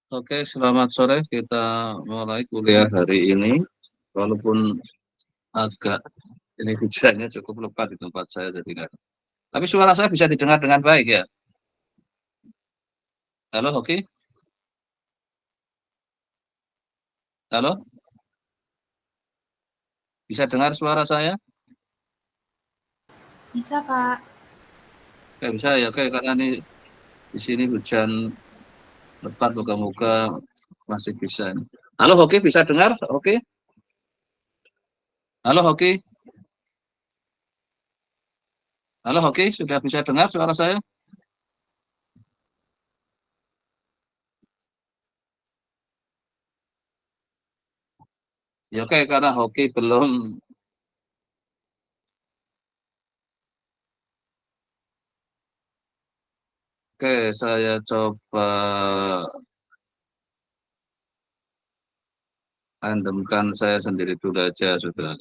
Oke, selamat sore. Kita mulai kuliah hari ini. Walaupun agak ini hujannya cukup lebat di tempat saya, jadi nggak. Tapi suara saya bisa didengar dengan baik ya. Halo, Hoki? Halo, bisa dengar suara saya? Bisa, Kak. Oke, bisa ya. Oke, karena ini di sini hujan lebat, moga-moga masih bisa. Halo, Hoki, bisa dengar? Oke. Halo, Hoki. Halo, Hoki, sudah bisa dengar suara saya? Ya, oke, karena Hoki belum. Oke, saya coba tandemkan saya sendiri dulu aja, sudah.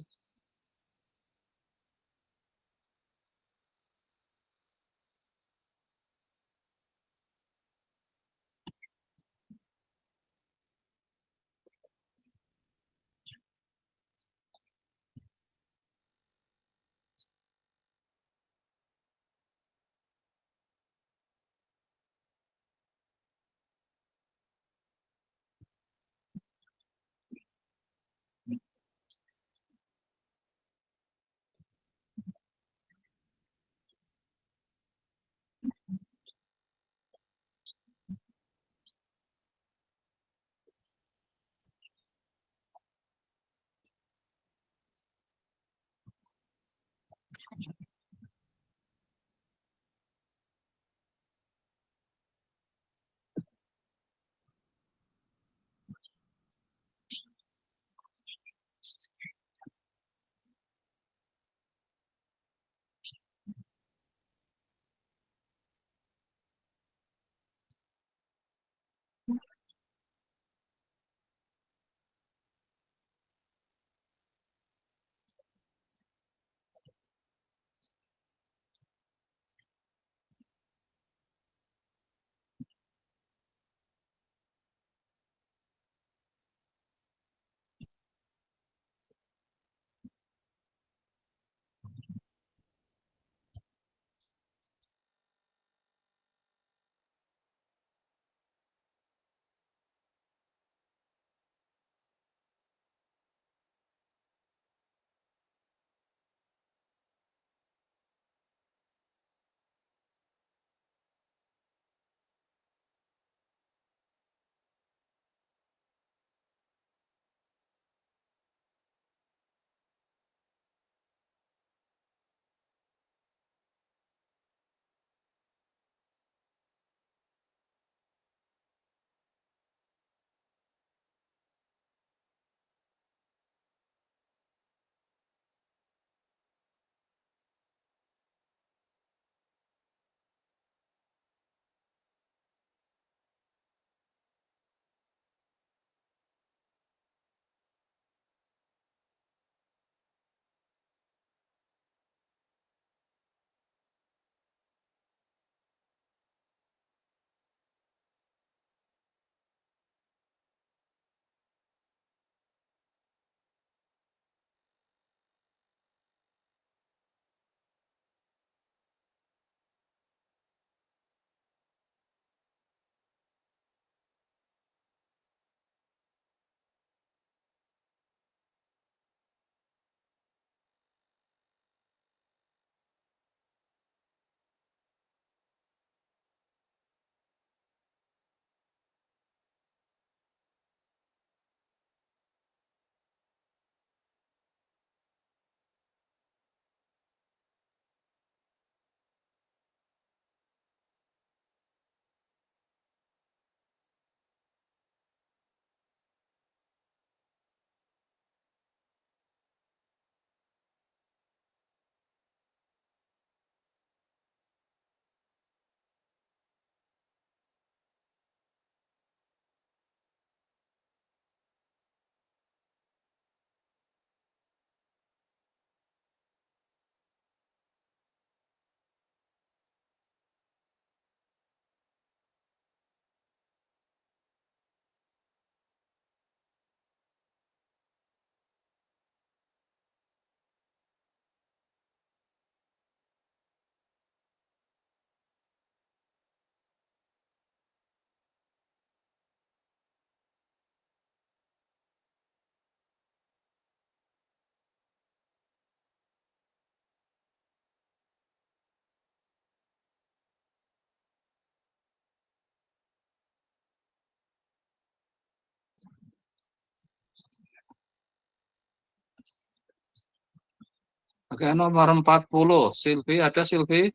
Oke, nomor 40. Silvi, ada Silvi?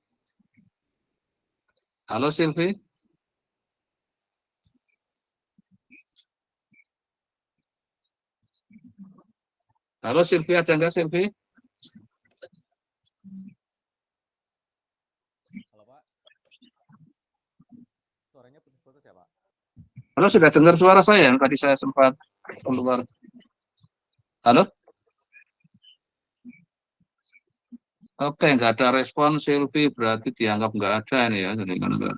Halo Silvi? Halo Silvi, ada nggak Silvi? Halo Pak, suaranya putus-putus ya Pak? Halo, sudah dengar suara saya? Tadi saya sempat keluar. Halo? Oke, nggak ada respon Silvi, berarti dianggap nggak ada ini ya. Jadi kan nggak.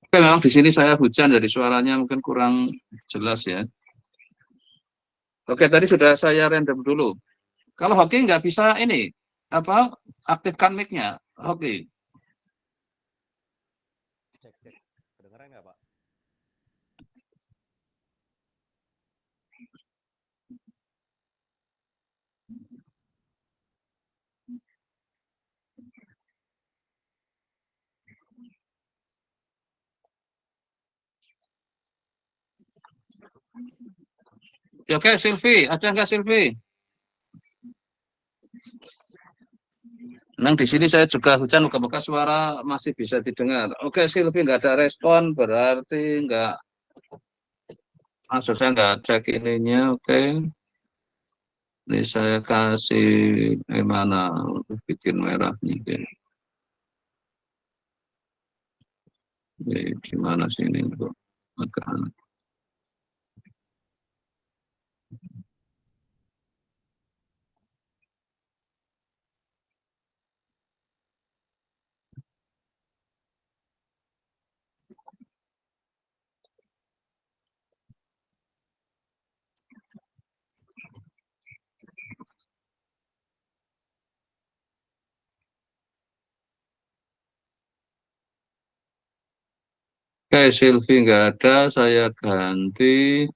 Oke, memang di sini saya hujan, jadi suaranya mungkin kurang jelas ya. Oke, tadi sudah saya random dulu. Kalau hoki nggak bisa ini, apa, aktifkan mic-nya. Hoki. Cek, cek. Kedengeran nggak Pak? Ya, oke, Silvi, ada nggak Silvi? Memang di sini saya juga hujan, moga-moga suara masih bisa didengar. Oke, Silvi nggak ada respon, berarti nggak, maksud saya nggak cek ininya. Oke, ini saya kasih mana untuk bikin merah mungkin. Ini gimana sih ini untuk agak. Oke, Silvi nggak ada, saya ganti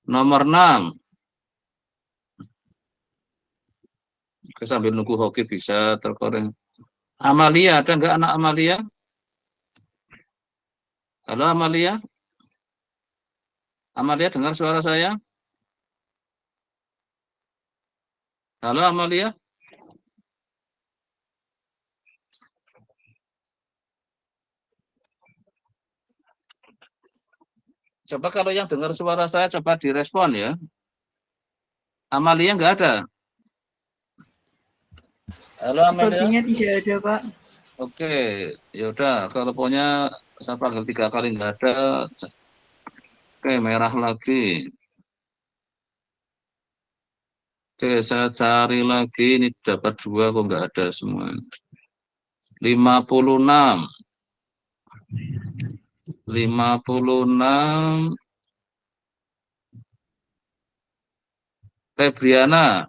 nomor 6. Oke, sambil nunggu hoki bisa terkoreng. Amalia, ada nggak anak Amalia? Halo Amalia? Amalia dengar suara saya? Halo Amalia? Coba kalau yang dengar suara saya, coba direspon ya. Amalia nggak ada. Halo Amalia? Sepertinya tidak ada, Pak. Oke, yaudah. Kalau punya saya panggil 3 kali nggak ada. Oke, merah lagi. Oke, saya cari lagi. Ini dapat 2 kok nggak ada semua. 56. 56. Febriana.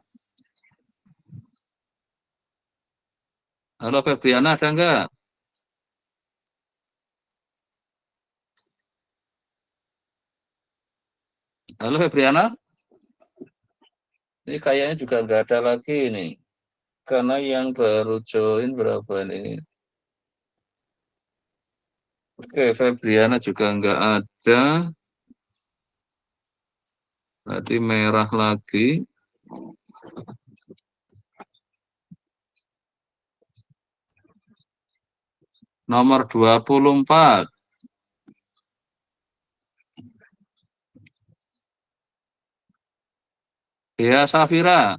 Halo Febriana, ada nggak? Halo Febriana? Ini kayaknya juga nggak ada lagi nih. Karena yang baru join berapa ini? Oke, Febriana juga nggak ada. Berarti merah lagi. Nomor 24. Dea Safira.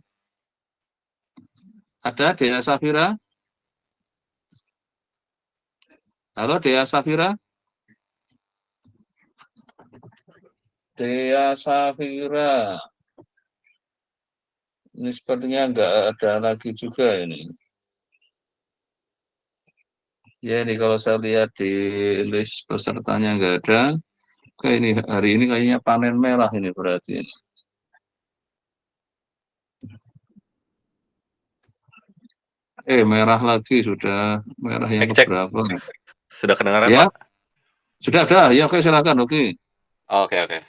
Ada Dea Safira? Halo Dea Safira? Dea Safira. Ini sepertinya nggak ada lagi juga ini. Ya, ini kalau saya lihat di list pesertanya nggak ada. Oke, ini hari ini kayaknya panen merah ini berarti. Merah lagi sudah. Merah yang Cek, keberapa? sudah kedengaran Ya, Pak? sudah ada. Ya, oke, silakan. Oke. Oke, oke.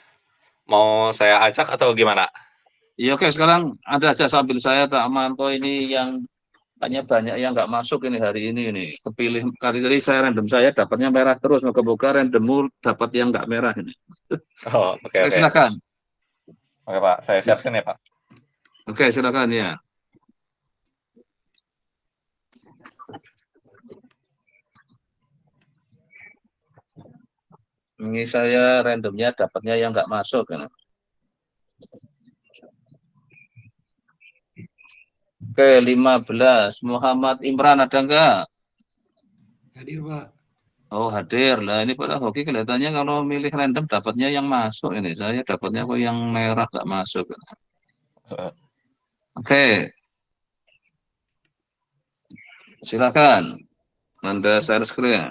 Mau saya acak atau gimana? Ya, oke, sekarang ada aja sambil saya tak mantau ini yang Kayaknya banyak yang nggak masuk ini hari ini. Kepilih kali tadi saya random saya dapatnya merah terus. Moga-moga randommu dapat yang nggak merah ini. Oh, oke, Oke, oke. silakan. Oke, Pak. Saya share screen ya, Pak. Oke, silakan ya. Ini saya randomnya dapatnya yang nggak masuk. Kan. Oke, 15. Muhammad Imran ada nggak? Hadir, Pak. Oh, hadir. Lah ini pada hoki kelihatannya kalau milih random dapatnya yang masuk ini. Saya dapatnya kok yang merah nggak masuk. Oke, silakan. Anda share screen.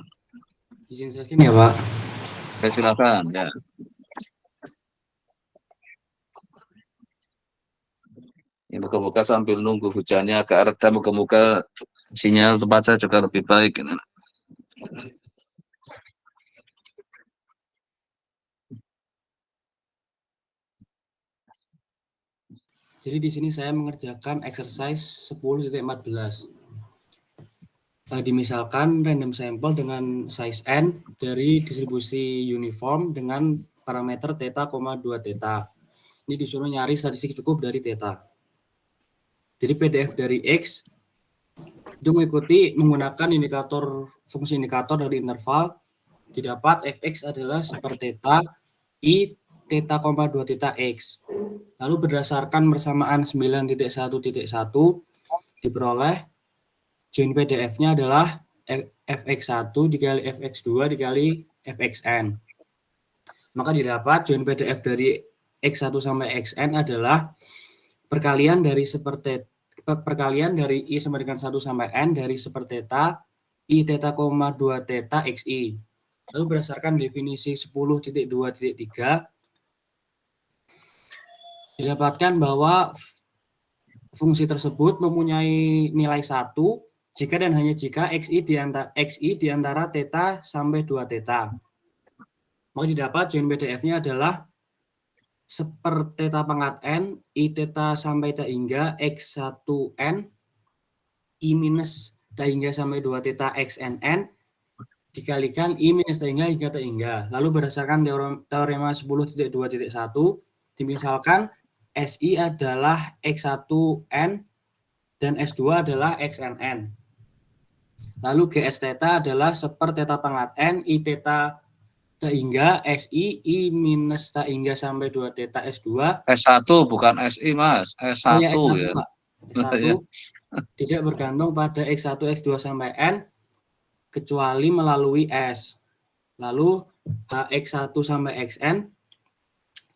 Izin share screen ya, Pak. Oke, silakan ya. Ini moga-moga sambil nunggu hujannya agak reda, moga-moga sinyal tempat saya juga lebih baik. Ini. Jadi di sini saya mengerjakan exercise 10.14. Dimisalkan random sampel dengan size n dari distribusi uniform dengan parameter theta, 2 theta. Ini disuruh nyari statistik cukup dari theta. Jadi PDF dari X itu mengikuti menggunakan fungsi indikator dari interval, didapat fx adalah sepertheta i theta, 2 theta x. Lalu berdasarkan persamaan 9.1.1 diperoleh join PDF-nya adalah fx1 dikali fx2 dikali fxn. Maka didapat join PDF dari x1 sampai xn adalah perkalian dari i sama dengan 1 sampai n dari sepertheta i theta, 2 theta xi. Lalu berdasarkan definisi 10.2.3 didapatkan bahwa fungsi tersebut mempunyai nilai 1 jika dan hanya jika xi di antara theta sampai 2 theta. Maka didapat join PDF-nya adalah sepertheta pangkat n i theta sampai ta hingga x1n i minus ta hingga sampai 2 theta xnn dikalikan i minus ta hingga ta hingga. Lalu berdasarkan teorema 10.2.1 dimisalkan SI adalah X1N dan S2 adalah XNN. Lalu GS theta adalah sepertheta pangkat N I theta ta hingga SI I minus ta hingga sampai 2 theta S2. S1 bukan SI, Mas. S1 ya. S1 ya. Pak. S1 tidak bergantung pada X1, X2 sampai N kecuali melalui S. Lalu HX1 sampai XN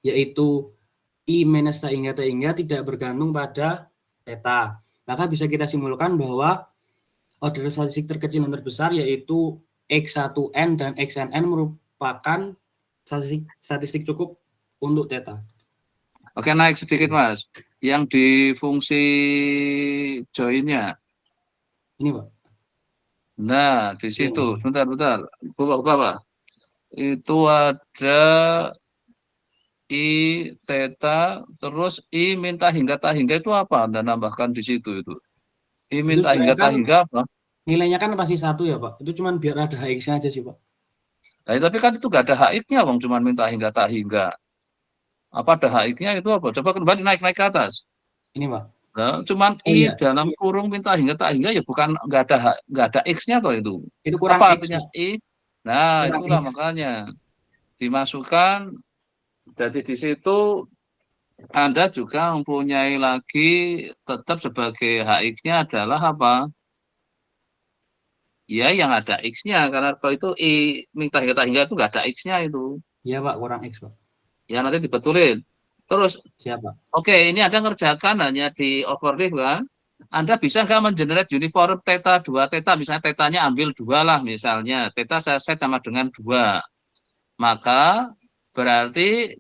yaitu I minus ta hingga tidak bergantung pada theta. Maka bisa kita simpulkan bahwa order statistik terkecil dan terbesar yaitu X1N dan XNN merupakan statistik cukup untuk theta. Oke, naik sedikit Mas. Yang di fungsi join-nya. Ini Pak. Nah, di situ. Bentar. Bawah. Itu ada I theta, terus I minta hingga ta hingga itu apa? Anda nambahkan di situ itu. I minta hingga ta hingga apa? Nilainya kan pasti 1 ya Pak. Itu cuma biar ada HX-nya aja sih Pak. Nah, tapi kan itu nggak ada HX-nya, Bang. Cuma minta hingga ta hingga. Apa ada HX-nya itu apa? Coba kembali naik ke atas. Ini Pak. Nah, cuman I dalam kurung minta hingga ta hingga ya bukan nggak ada X-nya toh itu. Itu kurang apa X, artinya I? Nah, kurang itulah X. Makanya dimasukkan. Jadi di situ Anda juga mempunyai lagi tetap sebagai HX-nya adalah apa? Ya, yang ada X-nya. Karena kalau itu I minta hingga itu nggak ada X-nya itu. Iya Pak, kurang X Pak. Ya, nanti dibetulin. Terus, siapa? Oke, ini Anda ngerjakan hanya di overleaf kan? Anda bisa nggak mengenerate uniform theta 2 theta, misalnya tetanya ambil 2 lah misalnya. Theta saya set sama dengan 2. Maka berarti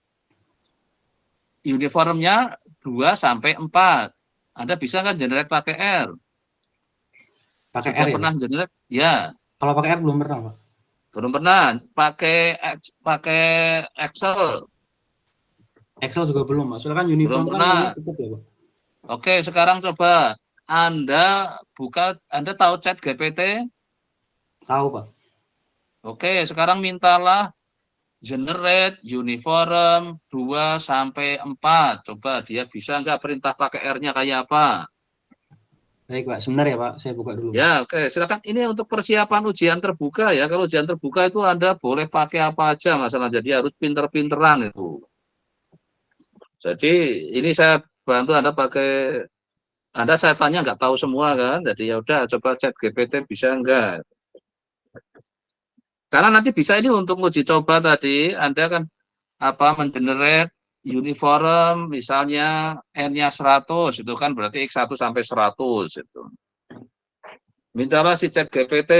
uniformnya 2 sampai 4. Anda bisa kan generate pakai R? Pakai Sudah R pernah ya? generate? Ya. Kalau pakai R belum pernah, Pak. Belum pernah. Pakai Excel. Excel juga belum, Pak. Soalnya kan uniform Belum kan pernah. cukup ya, Pak. Oke, sekarang coba Anda tahu chat GPT? Tahu, Pak. Oke, sekarang mintalah generate uniform 2 sampai 4. Coba dia bisa nggak perintah pakai R-nya kayak apa? Baik, Pak. Sebentar ya, Pak. Saya buka dulu. Ya, oke. Silakan. Ini untuk persiapan ujian terbuka ya. Kalau ujian terbuka itu Anda boleh pakai apa aja masalah. Jadi harus pinter-pinteran itu. Jadi ini saya bantu Anda pakai. Anda saya tanya nggak tahu semua kan. Jadi ya udah coba chat GPT bisa nggak? Karena nanti bisa ini untuk uji coba tadi, Anda kan mengenerate uniform misalnya N-nya 100 itu kan berarti X1 sampai 100 itu. Mintalah si chat GPT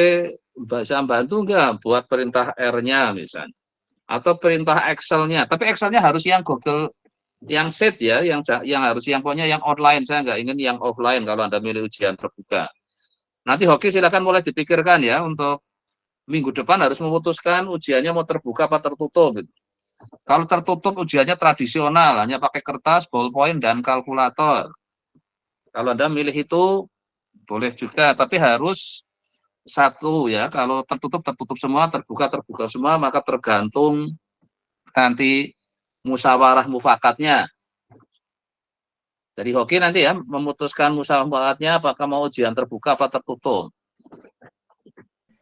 bisa bantu nggak buat perintah R-nya misalnya atau perintah Excel-nya. Tapi Excel-nya harus yang Google yang sheet ya, yang harus yang pokoknya yang online. Saya nggak ingin yang offline kalau Anda milih ujian terbuka. Nanti Hoki silakan mulai dipikirkan ya untuk minggu depan harus memutuskan ujiannya mau terbuka apa tertutup. Kalau tertutup ujiannya tradisional, hanya pakai kertas, ballpoint, dan kalkulator. Kalau Anda milih itu, boleh juga, tapi harus satu ya. Kalau tertutup semua, terbuka semua, maka tergantung nanti musyawarah mufakatnya. Jadi Hoki nanti ya memutuskan musyawarah mufakatnya apakah mau ujian terbuka apa tertutup.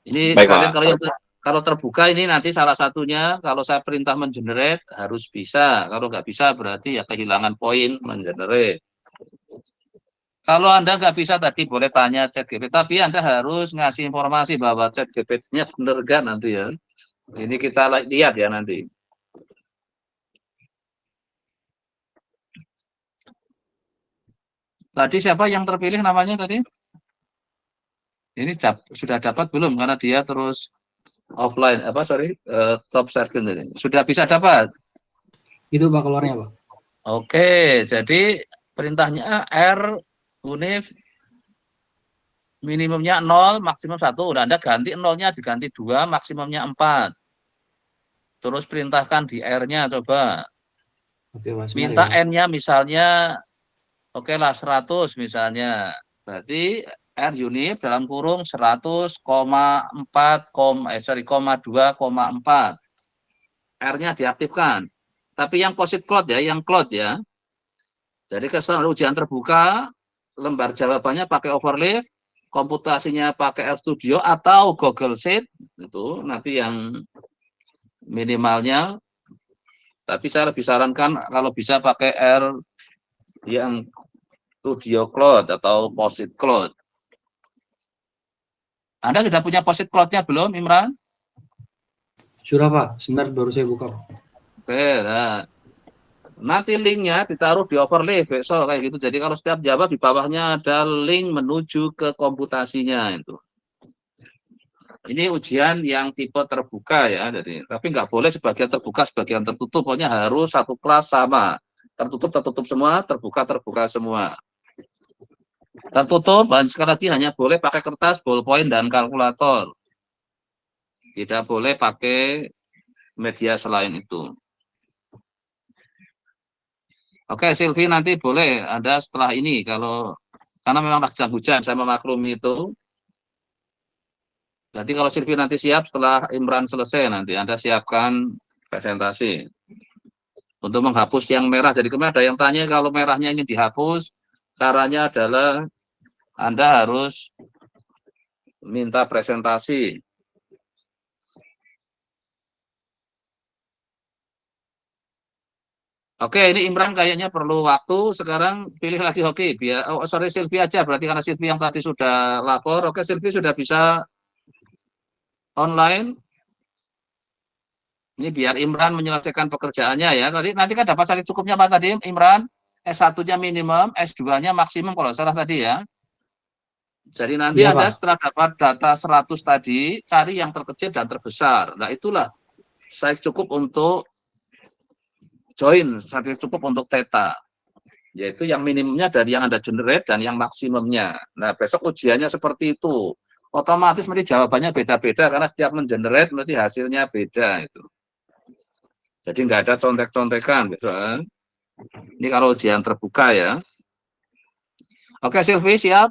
Ini Baik, sekalian Pak. kalau terbuka ini nanti salah satunya kalau saya perintah mengenerate harus bisa. Kalau nggak bisa berarti ya kehilangan poin mengenerate. Kalau Anda nggak bisa tadi boleh tanya chat GPT, tapi Anda harus ngasih informasi bahwa chat GPT-nya benar nggak nanti ya. Ini kita lihat ya nanti. Tadi siapa yang terpilih namanya tadi? Ini sudah dapat belum? Karena dia terus offline, top second ini. Sudah bisa dapat? Itu, Pak, keluarnya, Pak. Oke, jadi perintahnya R unif minimumnya 0, maksimum 1. Udah Anda ganti 0-nya diganti 2, maksimumnya 4. Terus perintahkan di R-nya coba. Oke, Pak. Minta Ya. N-nya misalnya, oke lah 100 misalnya. Berarti R unit dalam kurung 100,4, 2,4. R-nya diaktifkan. Tapi yang posit cloud ya, yang cloud ya. Jadi keseluruhan ujian terbuka, lembar jawabannya pakai overlay, komputasinya pakai RStudio atau Google Sheet, itu nanti yang minimalnya. Tapi saya lebih sarankan kalau bisa pakai R yang Studio Cloud atau Posit Cloud. Anda sudah punya Posit Cloud-nya belum, Imran? Sudah, Pak. Sebentar baru saya buka, Pak. Oke, nah. Nanti linknya ditaruh di overlay besok kayak gitu. Jadi kalau setiap jawab di bawahnya ada link menuju ke komputasinya itu. Ini ujian yang tipe terbuka ya, jadi tapi nggak boleh sebagian terbuka, sebagian tertutup. Pokoknya harus satu kelas sama. Tertutup semua, terbuka semua. Tertutup, sekali lagi hanya boleh pakai kertas, ballpoint, dan kalkulator. Tidak boleh pakai media selain itu. Oke, Silvi nanti boleh Anda setelah ini karena memang sedang hujan, saya memaklumi itu. Jadi kalau Silvi nanti siap setelah Imran selesai nanti Anda siapkan presentasi untuk menghapus yang merah. Jadi kemarin ada yang tanya kalau merahnya ingin dihapus, caranya adalah Anda harus minta presentasi. Oke, ini Imran kayaknya perlu waktu. Sekarang pilih lagi Hoki. Silvi aja. Berarti karena Silvi yang tadi sudah lapor. Oke, Silvi sudah bisa online. Ini biar Imran menyelesaikan pekerjaannya ya. Nanti kan dapat saldo cukupnya Pak tadi, Imran. S1-nya minimum, S2-nya maksimum kalau salah tadi ya. Jadi nanti Iya, Anda Pak. setelah dapat data 100 tadi, cari yang terkecil dan terbesar. Nah, itulah saya cukup untuk join, saya cukup untuk theta. Yaitu yang minimumnya dari yang Anda generate dan yang maksimumnya. Nah, besok ujiannya seperti itu. Otomatis nanti jawabannya beda-beda karena setiap mengenerate nanti hasilnya beda itu. Jadi nggak ada contek-contekan besok. Ini kalau ujian terbuka ya. Oke, Silvi siap?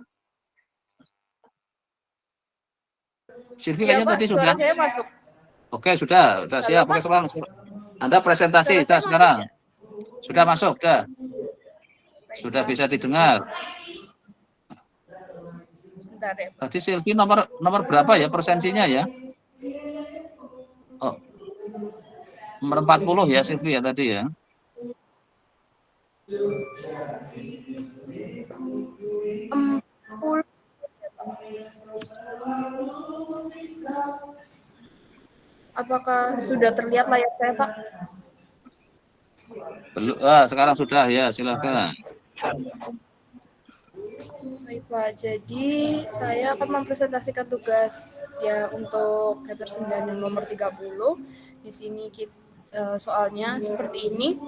Silvi Iya kayaknya Pak, tadi suara sudah. saya masuk. Oke, sudah Halo siap. Oke, Pak, sekarang Anda presentasi suara sudah saya masuk sekarang. nggak? Sudah masuk, sudah. Sudah Baiklah, bisa didengar. sebentar ya Pak. Tadi Silvi nomor berapa ya persensinya ya? Oh, nomor 40 ya Silvi ya tadi ya. Apakah sudah terlihat layar saya Pak? Belum, sekarang sudah ya, silakan. Baik Pak, jadi saya akan mempresentasikan tugas ya untuk paper 9 dan nomor 30. Di sini soalnya seperti ini.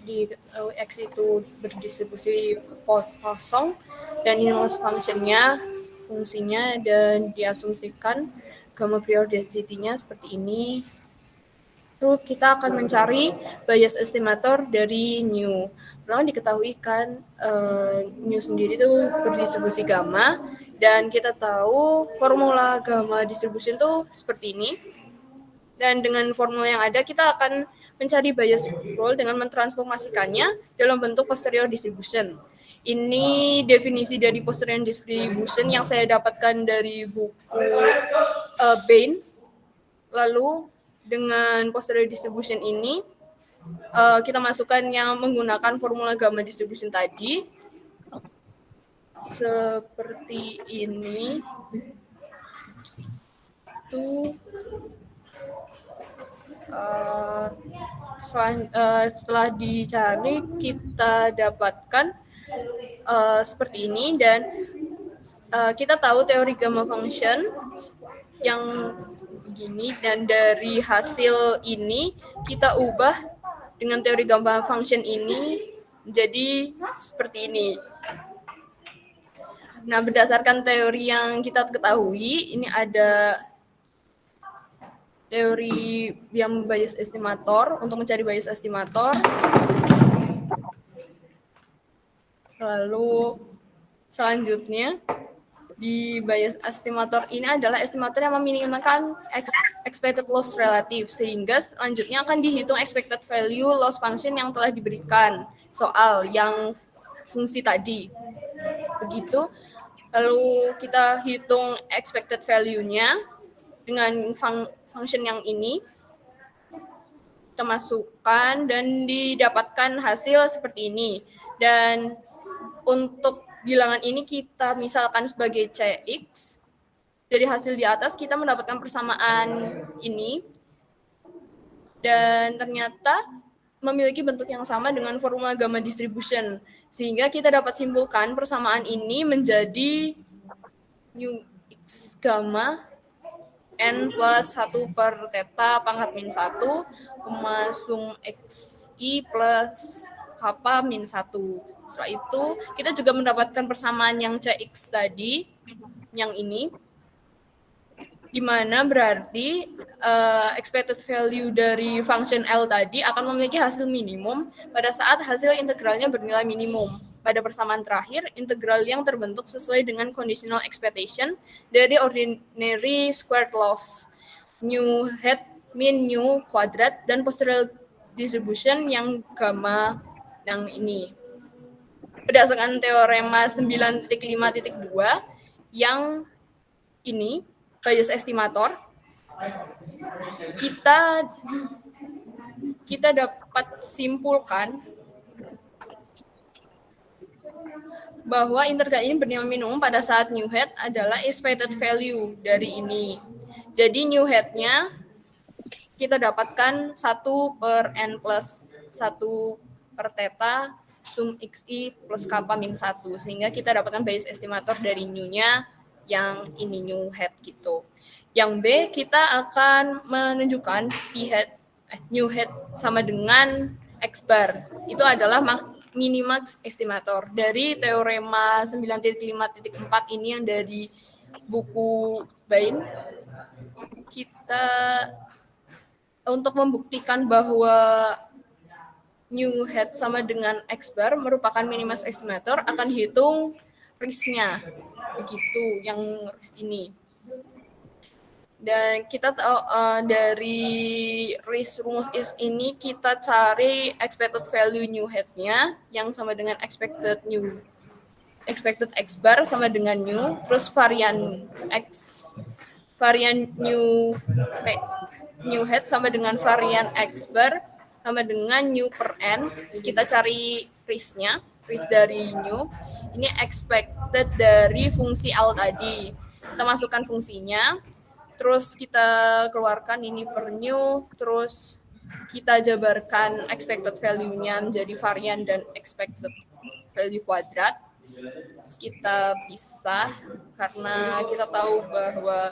Di X itu berdistribusi kosong dan ini fungsinya dan diasumsikan gamma prior density-nya seperti ini. Lalu kita akan mencari bias estimator dari new. Pertama diketahui kan new sendiri itu berdistribusi gamma dan kita tahu formula gamma distribution itu seperti ini. Dan dengan formula yang ada kita akan mencari bias rule dengan mentransformasikannya dalam bentuk posterior distribution. Ini definisi dari posterior distribution yang saya dapatkan dari buku Bain. Lalu dengan posterior distribution ini kita masukkan yang menggunakan formula gamma distribution tadi seperti ini. Setelah dicari kita dapatkan seperti ini dan kita tahu teori gamma function yang begini dan dari hasil ini kita ubah dengan teori gamma function ini menjadi seperti ini. Nah, berdasarkan teori yang kita ketahui, ini ada teori yang bias estimator untuk mencari bias estimator. Lalu selanjutnya di bias estimator ini adalah estimator yang meminimalkan expected loss relatif, sehingga selanjutnya akan dihitung expected value loss function yang telah diberikan soal yang fungsi tadi. Begitu. Lalu kita hitung expected value-nya dengan function yang ini. Kita masukkan dan didapatkan hasil seperti ini. Dan untuk bilangan ini kita misalkan sebagai Cx. Dari hasil di atas kita mendapatkan persamaan ini. Dan ternyata memiliki bentuk yang sama dengan formula gamma distribution. Sehingga kita dapat simpulkan persamaan ini menjadi nu x gamma n plus 1 per theta pangkat min 1 sum xi plus kappa min 1. Setelah itu kita juga mendapatkan persamaan yang Cx tadi, yang ini, di mana berarti expected value dari function L tadi akan memiliki hasil minimum pada saat hasil integralnya bernilai minimum. Pada persamaan terakhir, integral yang terbentuk sesuai dengan conditional expectation dari ordinary squared loss, nu hat min nu kuadrat, dan posterior distribution yang gamma yang ini. Berdasarkan teorema 9.5.2 yang ini, bias estimator, kita dapat simpulkan bahwa integral ini bernilai minimum pada saat new hat adalah expected value dari ini. Jadi new hat-nya kita dapatkan 1 per n plus 1 per theta sum xi plus kappa min 1. Sehingga kita dapatkan bias estimator dari new-nya yang ini new hat gitu. Yang B kita akan menunjukkan p hat new hat sama dengan x bar. Itu adalah minimax estimator dari teorema 9.5.4 ini yang dari buku Bain. Kita untuk membuktikan bahwa new head sama dengan X bar merupakan minimax estimator, akan hitung risk-nya. Begitu yang risk ini. Dan kita tahu dari risk rumus is ini kita cari expected value new head-nya yang sama dengan expected X bar sama dengan new, terus varian new head sama dengan varian X bar sama dengan new per n. Terus kita cari risk-nya, risk dari new. Ini expected dari fungsi L tadi. Kita masukkan fungsinya, terus kita keluarkan ini per new, terus kita jabarkan expected value-nya menjadi varian dan expected value kuadrat. Terus kita pisah karena kita tahu bahwa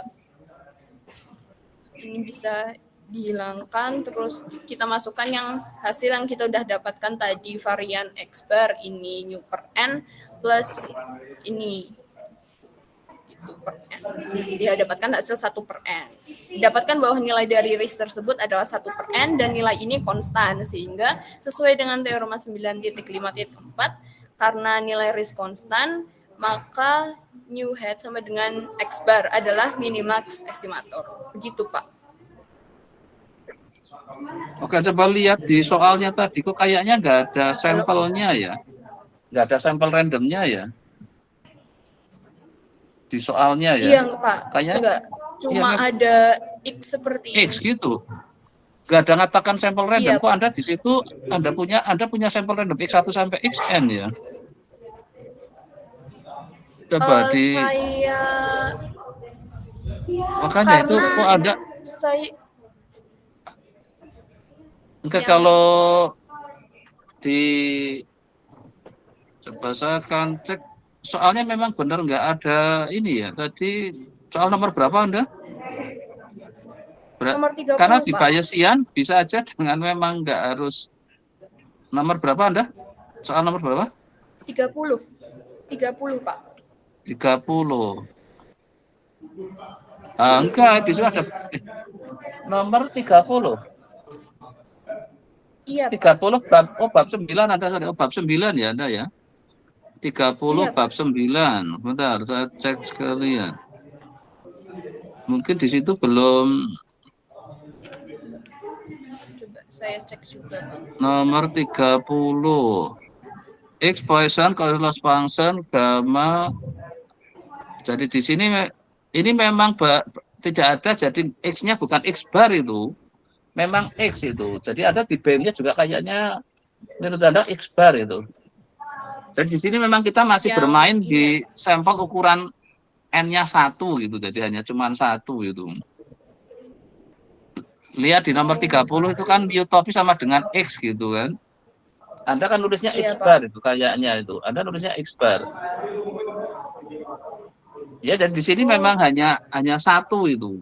ini bisa dihilangkan, terus kita masukkan yang hasil yang kita udah dapatkan tadi, varian X bar ini new per n plus ini gitu per n. Dia dapatkan hasil 1 per n. Didapatkan bahwa nilai dari risk tersebut adalah 1 per n dan nilai ini konstan, sehingga sesuai dengan teorema 9.5.4 karena nilai risk konstan, maka new head sama dengan X bar adalah minimax estimator. Begitu, Pak. Oke, coba lihat di soalnya tadi, kok kayaknya nggak ada sampelnya ya? Nggak ada sampel randomnya ya? Di soalnya ya? Iya, Pak. Kayaknya Enggak. Cuma iya, ada X seperti ini. X gitu. Nggak ada ngatakan sampel random. Iya, Kok Anda di situ Anda punya sampel random X1 sampai XN ya? Coba Saya makanya itu karena kok ada saya enggak yang- kalau di coba saya akan cek soalnya memang benar nggak ada ini ya tadi soal nomor berapa Anda? nomor 30, Karena di Pak. Bayesian bisa aja dengan memang nggak harus nomor berapa Anda? Soal nomor berapa? 30, Pak. 30. Enggak, di situ ada nomor 30. Iya, Pak. 30 bab 9 Anda sorry, bab 9 ya Anda ya. 30 Iya, bab 9. Bentar, saya cek sekalian. Mungkin di situ belum Coba saya cek juga, Pak. nomor 30. X Poisson calculus function gamma. Jadi di sini ini memang tidak ada jadi X-nya bukan X bar itu. Memang X itu. Jadi ada di B-nya juga kayaknya menurut Anda X bar itu. Jadi di sini memang kita masih bermain di sampel ukuran N-nya 1 gitu. Jadi hanya cuma 1 gitu. Lihat di nomor 30 itu kan utopi sama dengan X gitu kan. Anda kan nulisnya Iya, X bar itu kayaknya itu. Anda nulisnya X bar. Ya, dan di sini memang hanya 1 itu.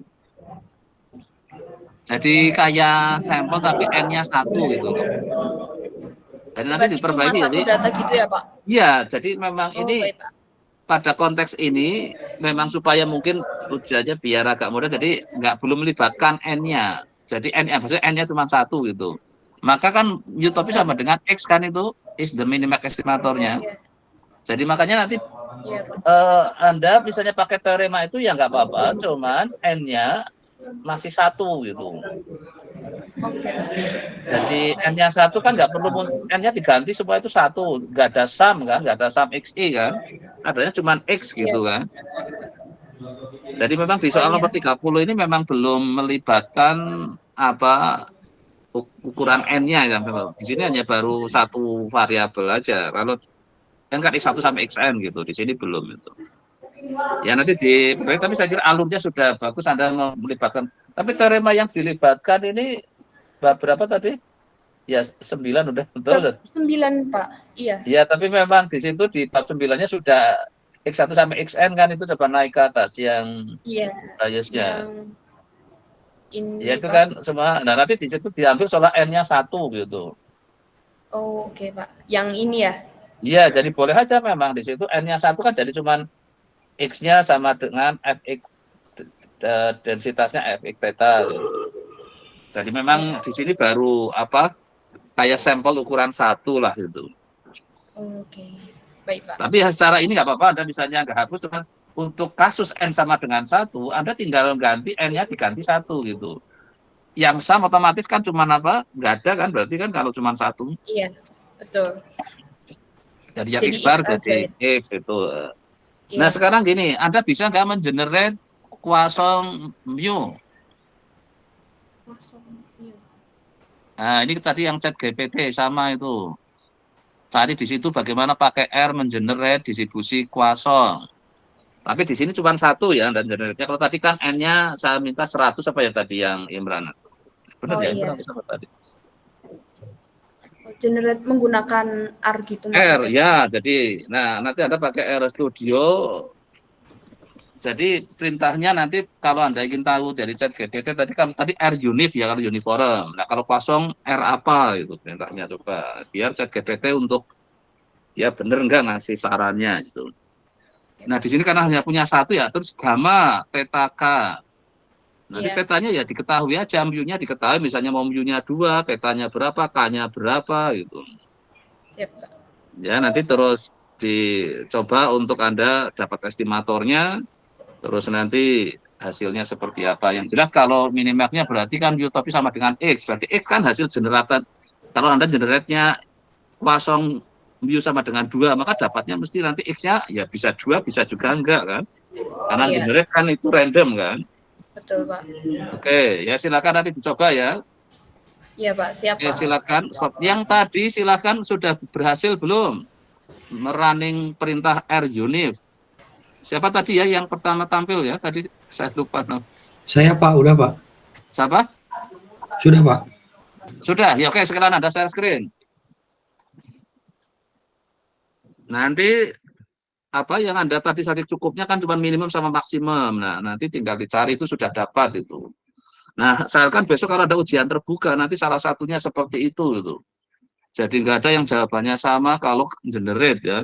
Jadi kayak sampel tapi N-nya 1 gitu. Jadi nanti Berarti diperbaiki cuma satu jadi. data gitu ya, Pak? Iya, jadi memang ini baik, Pak. pada konteks ini memang supaya mungkin ujiannya biar agak mudah jadi belum melibatkan N-nya. Jadi maksudnya N-nya cuma 1 gitu. Maka kan utopi sama dengan X kan itu is the minimax estimatornya. Iya. Jadi makanya nanti Iya, Pak. Anda misalnya pakai teorema itu ya nggak apa-apa, cuman N-nya masih 1 gitu. Oke. Jadi N-nya 1 kan nggak perlu N-nya diganti supaya itu 1, nggak ada sum kan, nggak ada sum XI kan, adanya cuma X gitu kan. Jadi memang di soal nomor 30 ini memang belum melibatkan ukuran N-nya yang di sini hanya baru 1 variabel aja. Kalau kan X1 sampai XN gitu, di sini belum itu. Ya nanti tapi saya kira alurnya sudah bagus Anda melibatkan. Tapi teorema yang dilibatkan ini berapa tadi? Ya 9 udah betul. 9, Pak. Iya. Ya, tapi memang di situ di bab 9-nya sudah X1 sampai XN kan itu dapat naik ke atas yang Iya. biasnya. Ini, Ya itu Pak. kan semua. Nah, nanti di situ diambil soal N-nya 1 gitu. Oh, oke, Pak. Yang ini ya. Iya, jadi boleh aja memang di situ N-nya 1 kan jadi cuman X-nya sama dengan Fx densitasnya Fx theta gitu. Jadi memang di sini baru kayak sampel ukuran 1 lah itu. Oke. Baik, Pak. Tapi secara ini nggak apa-apa, Anda misalnya nggak hapus, cuman untuk kasus N sama dengan 1, Anda tinggal ganti N-nya diganti 1 gitu. Yang sum otomatis kan cuma apa? Nggak ada kan, berarti kan kalau cuma 1. Iya, betul. Jadi yang Jadi X bar X aja jadi X itu. Iya. Nah sekarang gini, Anda bisa nggak mengenerate kuasong mu? Kosong, iya. Nah ini tadi yang chat GPT sama itu. Cari di situ bagaimana pakai R mengenerate distribusi kuasong. Tapi di sini cuma 1 ya, dan generate-nya. Kalau tadi kan N-nya saya minta 100 apa ya tadi yang Imran? Benar Oh, ya, iya. Imran apa tadi? Generate menggunakan R gitu R maksudnya. ya, jadi nah nanti Anda pakai R Studio. Jadi perintahnya nanti kalau Anda ingin tahu dari chat GPT tadi kan tadi R unif ya kalau uniform. Nah kalau kosong R apa itu perintahnya, coba biar chat GPT untuk ya bener enggak ngasih sarannya gitu. Nah di sini karena hanya punya 1 ya, terus gamma theta k. Nanti Iya. tetanya ya diketahui aja, mu-nya diketahui, misalnya mau mu-nya 2, tetanya berapa, k-nya berapa gitu. Siap, Pak. Ya nanti terus dicoba untuk Anda dapat estimatornya, terus nanti hasilnya seperti apa. Yang jelas kalau minimaxnya berarti kan utopia sama dengan X, berarti X kan hasil generatan. Kalau Anda generate-nya kosong mu sama dengan 2, maka dapatnya mesti nanti X-nya ya bisa 2, bisa juga enggak kan. Karena Iya. generate kan itu random kan. Betul, Pak. Oke, ya silakan nanti dicoba ya. Iya, Pak. Siap, Oke, Pak. silakan. Yang tadi silakan sudah berhasil belum merunning perintah R unif? Siapa tadi ya yang pertama tampil ya? Tadi saya lupa. No. Saya Pak, udah Pak. Siapa? Sudah Pak. Sudah. Ya oke, sekarang Anda share screen. Nanti apa yang Anda tadi cukupnya kan cuma minimum sama maksimum. Nah, nanti tinggal dicari itu sudah dapat itu. Nah, misalkan besok kalau ada ujian terbuka, nanti salah satunya seperti itu gitu. Jadi nggak ada yang jawabannya sama kalau generate ya.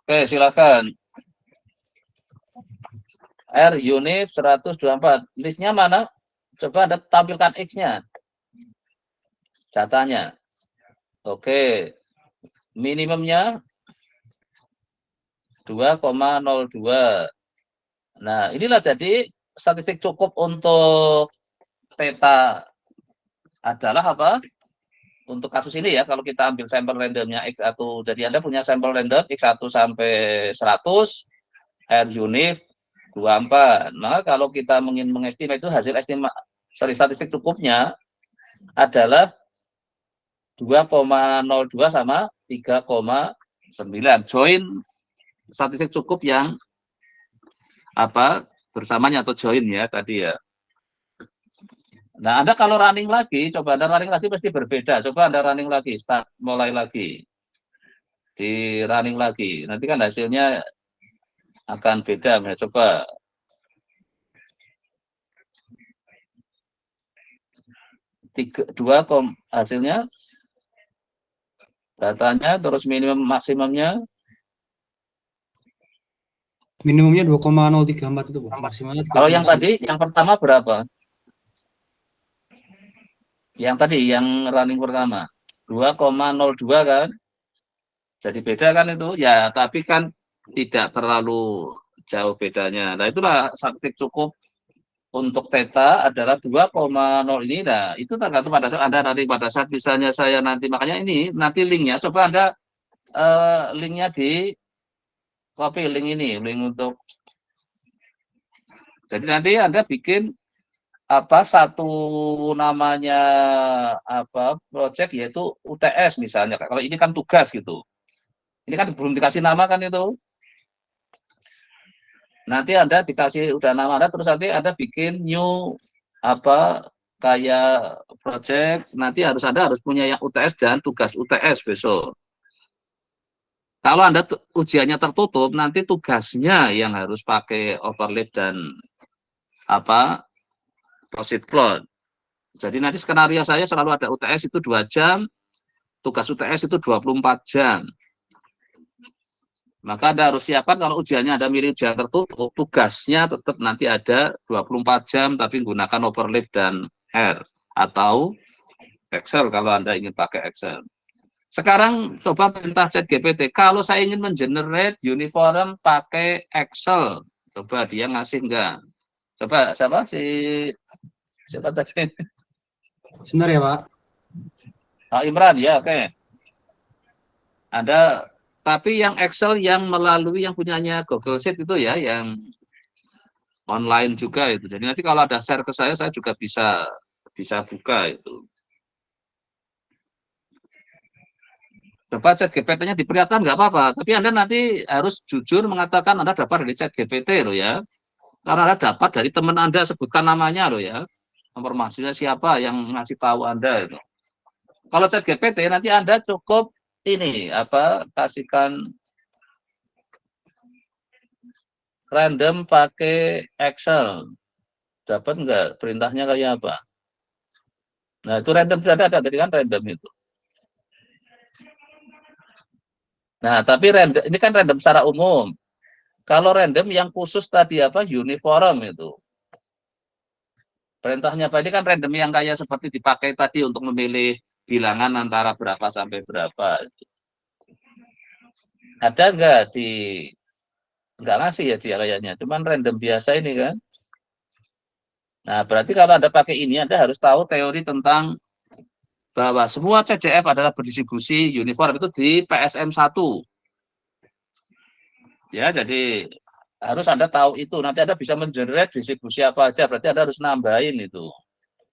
Oke, silakan. R unit 124. Listnya mana? Coba Anda tampilkan X-nya. Datanya. Oke. Minimumnya 2,02. Nah, inilah jadi statistik cukup untuk theta adalah apa? Untuk kasus ini ya, kalau kita ambil sampel randomnya X1, jadi Anda punya sampel random X1 sampai 100, R unit 24. Maka kalau kita ingin mengestimasi itu hasil statistik cukupnya adalah 2,02 sama 3,9. Join statistik cukup yang apa bersamanya atau join ya tadi ya. Nah, Anda kalau running lagi, coba Anda running lagi pasti berbeda. Coba Anda running lagi, start mulai lagi. Di running lagi. Nanti kan hasilnya akan beda. Ya, coba hasilnya datanya terus minimum maksimumnya Minimumnya 2,034 itu Pak. Maksimalnya 3,9. kalau yang tadi yang pertama berapa? Yang tadi yang running pertama 2,02 kan? Jadi beda kan itu ya, tapi kan tidak terlalu jauh bedanya. Nah itulah statistik cukup untuk theta adalah 2,0 ini. Nah itu tergantung pada saat Anda nanti pada saat misalnya saya nanti, makanya ini nanti linknya coba Anda linknya di copy link ini, link untuk jadi nanti Anda bikin apa satu namanya apa project yaitu UTS misalnya. Kalau ini kan tugas gitu. Ini kan belum dikasih nama kan itu. Nanti Anda dikasih udah nama Anda, terus nanti Anda bikin new apa kayak project, nanti Anda harus punya yang UTS dan tugas UTS besok. Kalau Anda ujiannya tertutup, nanti tugasnya yang harus pakai overlap dan apa posit plot. Jadi nanti skenario saya selalu ada UTS itu 2 jam, tugas UTS itu 24 jam. Maka Anda harus siapkan kalau ujiannya Anda milih ujian tertutup, tugasnya tetap nanti ada 24 jam tapi gunakan Overleaf dan R atau Excel kalau Anda ingin pakai Excel. Sekarang coba perintah ChatGPT, kalau saya ingin mengenerate uniform pakai Excel, coba dia ngasih enggak? Coba siapa tadi? Sebentar ya Pak. Imran ya, oke. Ada, tapi yang Excel yang melalui yang punyanya Google Sheet itu ya, yang online juga itu. Jadi nanti kalau ada share ke saya juga bisa buka itu. Coba chat GPT-nya diperlihatkan nggak apa-apa, tapi Anda nanti harus jujur mengatakan Anda dapat dari chat GPT loh ya. Karena Anda dapat dari teman Anda, sebutkan namanya loh ya. Informasinya siapa yang ngasih tahu Anda itu. Kalau chat GPT nanti Anda cukup ini kasihkan random pakai Excel. Dapat nggak perintahnya kayak apa? Nah, itu random sudah ada tadi kan random itu. Nah, tapi random ini kan random secara umum. Kalau random yang khusus tadi uniform itu. Perintahnya Pak ini kan random yang kayak seperti dipakai tadi untuk memilih bilangan antara berapa sampai berapa. Ada nggak nggak ngasih ya dia kayaknya, cuman random biasa ini kan. Nah, berarti kalau Anda pakai ini, Anda harus tahu teori tentang bahwa semua CDF adalah berdistribusi uniform itu di PSM1. Ya, jadi harus Anda tahu itu. Nanti Anda bisa mengenerate distribusi apa aja, berarti Anda harus nambahin itu.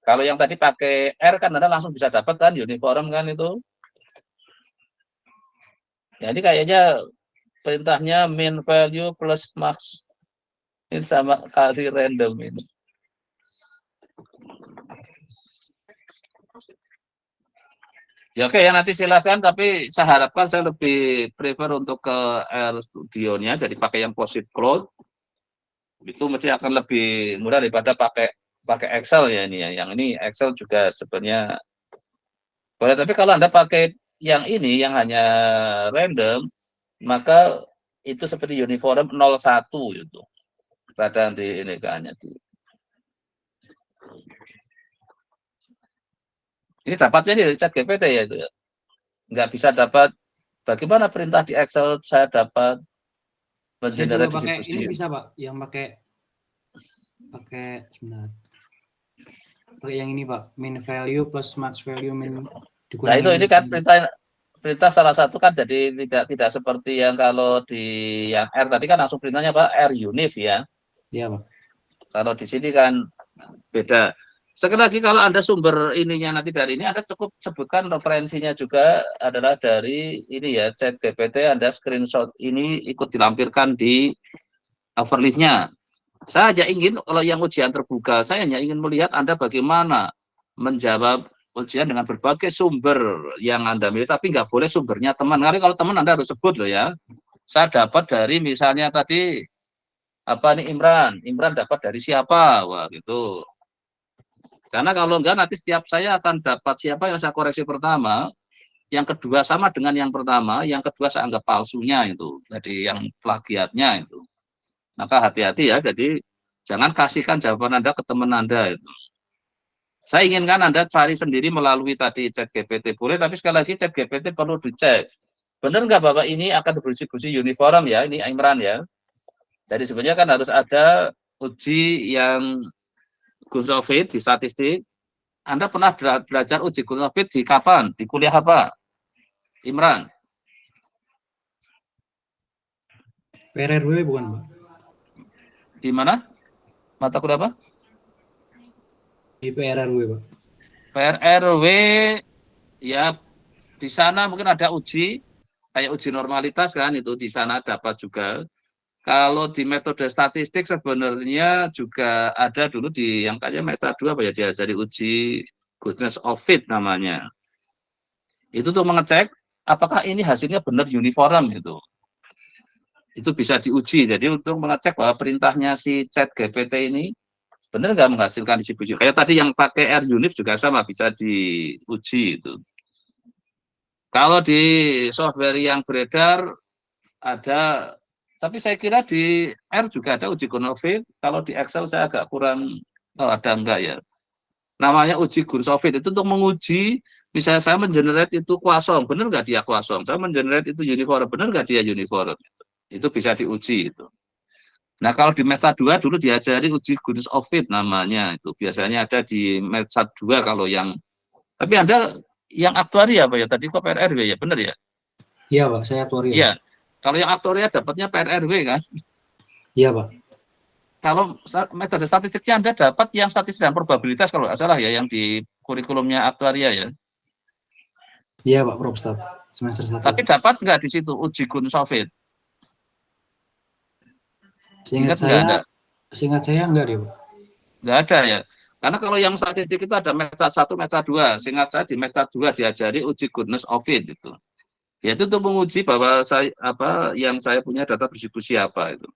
Kalau yang tadi pakai R kan Anda langsung bisa dapat kan uniform kan itu. Jadi kayaknya perintahnya min value plus max ini sama kali random ini. Ya oke ya, nanti silakan, tapi saya harapkan saya lebih prefer untuk ke R Studio-nya, jadi pakai yang POSIT Cloud. Itu mesti akan lebih murah daripada pakai Excel ya ini ya. Yang ini Excel juga sebenarnya boleh, tapi kalau Anda pakai yang ini yang hanya random, maka itu seperti uniform 01 itu. Kadang di ini kayaknya di ini dapatnya dari chat GPT ya itu ya. Nggak bisa dapat bagaimana perintah di Excel saya dapat Saya coba mengenerate pakai distribusi. ini bisa Pak, yang pakai sebentar. Pakai yang ini Pak, min value plus max value min Nah itu ini kan perintah salah satu kan jadi tidak seperti yang kalau di yang R tadi kan langsung perintahnya R unif ya. Iya Pak. Kalau di sini kan beda. Sekali lagi kalau Anda sumber ininya nanti dari ini, Anda cukup sebutkan referensinya juga adalah dari ini ya, chat GPT, Anda screenshot ini ikut dilampirkan di overleaf-nya. Saya hanya ingin, kalau yang ujian terbuka, saya hanya ingin melihat Anda bagaimana menjawab ujian dengan berbagai sumber yang Anda milih, tapi nggak boleh sumbernya teman. Karena kalau teman Anda harus sebut loh ya. Saya dapat dari misalnya tadi, Imran dapat dari siapa? Wah gitu. Karena kalau enggak nanti setiap saya akan dapat siapa yang saya koreksi pertama, yang kedua sama dengan yang pertama, yang kedua saya anggap palsunya itu, jadi yang plagiatnya itu. Maka hati-hati ya, jadi jangan kasihkan jawaban Anda ke teman Anda itu. Saya inginkan Anda cari sendiri melalui tadi chat GPT boleh, tapi sekali lagi chat GPT perlu dicek. Benar nggak Bapak ini akan berdistribusi uniform ya, ini Imran ya. Jadi sebenarnya kan harus ada uji yang Gunsofit di statistik. Anda pernah belajar uji Gunsofit di kapan? Di kuliah apa? Imran? PRRW bukan Pak? Di mana? Mata kuliah apa? Di PRRW Pak. PRRW ya, di sana mungkin ada uji kayak uji normalitas kan, itu di sana dapat juga. Kalau di metode statistik sebenarnya juga ada dulu di yang kayak Meta 2 apa ya, diajari uji goodness of fit namanya. Itu untuk mengecek apakah ini hasilnya benar uniform itu. Itu bisa diuji. Jadi untuk mengecek bahwa perintahnya si chat GPT ini benar nggak menghasilkan distribusi. Kayak tadi yang pakai R unif juga sama, bisa diuji itu. Kalau di software yang beredar ada, tapi saya kira di R juga ada uji Gunn-Ovit. Kalau di Excel saya agak kurang, ada enggak ya. Namanya uji Gunn-Ovit itu untuk menguji, misalnya saya mengenerate itu kosong, benar nggak dia kosong? Saya mengenerate itu uniform, benar nggak dia uniform? Itu bisa diuji itu. Nah, kalau di Meta 2 dulu diajari uji Gunn-Ovit namanya, itu biasanya ada di Meta 2 kalau yang, tapi Anda yang aktuaria Pak ya, tadi kok PRRW ya, benar ya? Iya Pak, saya aktuaria. Iya, kalau yang aktuaria dapatnya PRRW kan? Iya Pak. Kalau metode statistiknya Anda dapat yang statistik dan probabilitas kalau nggak salah ya, yang di kurikulumnya aktuaria ya. Iya Pak Profesor, semester 1. Tapi dapat nggak di situ uji Gunn-Ovit? Seingat saya enggak deh Pak. Nggak ada ya. Karena kalau yang statistik itu ada Meta 1, Meta 2. Seingat saya di Meta 2 diajari uji Gunn-Ovit itu. Yaitu untuk menguji bahwa saya yang saya punya data distribusi apa itu.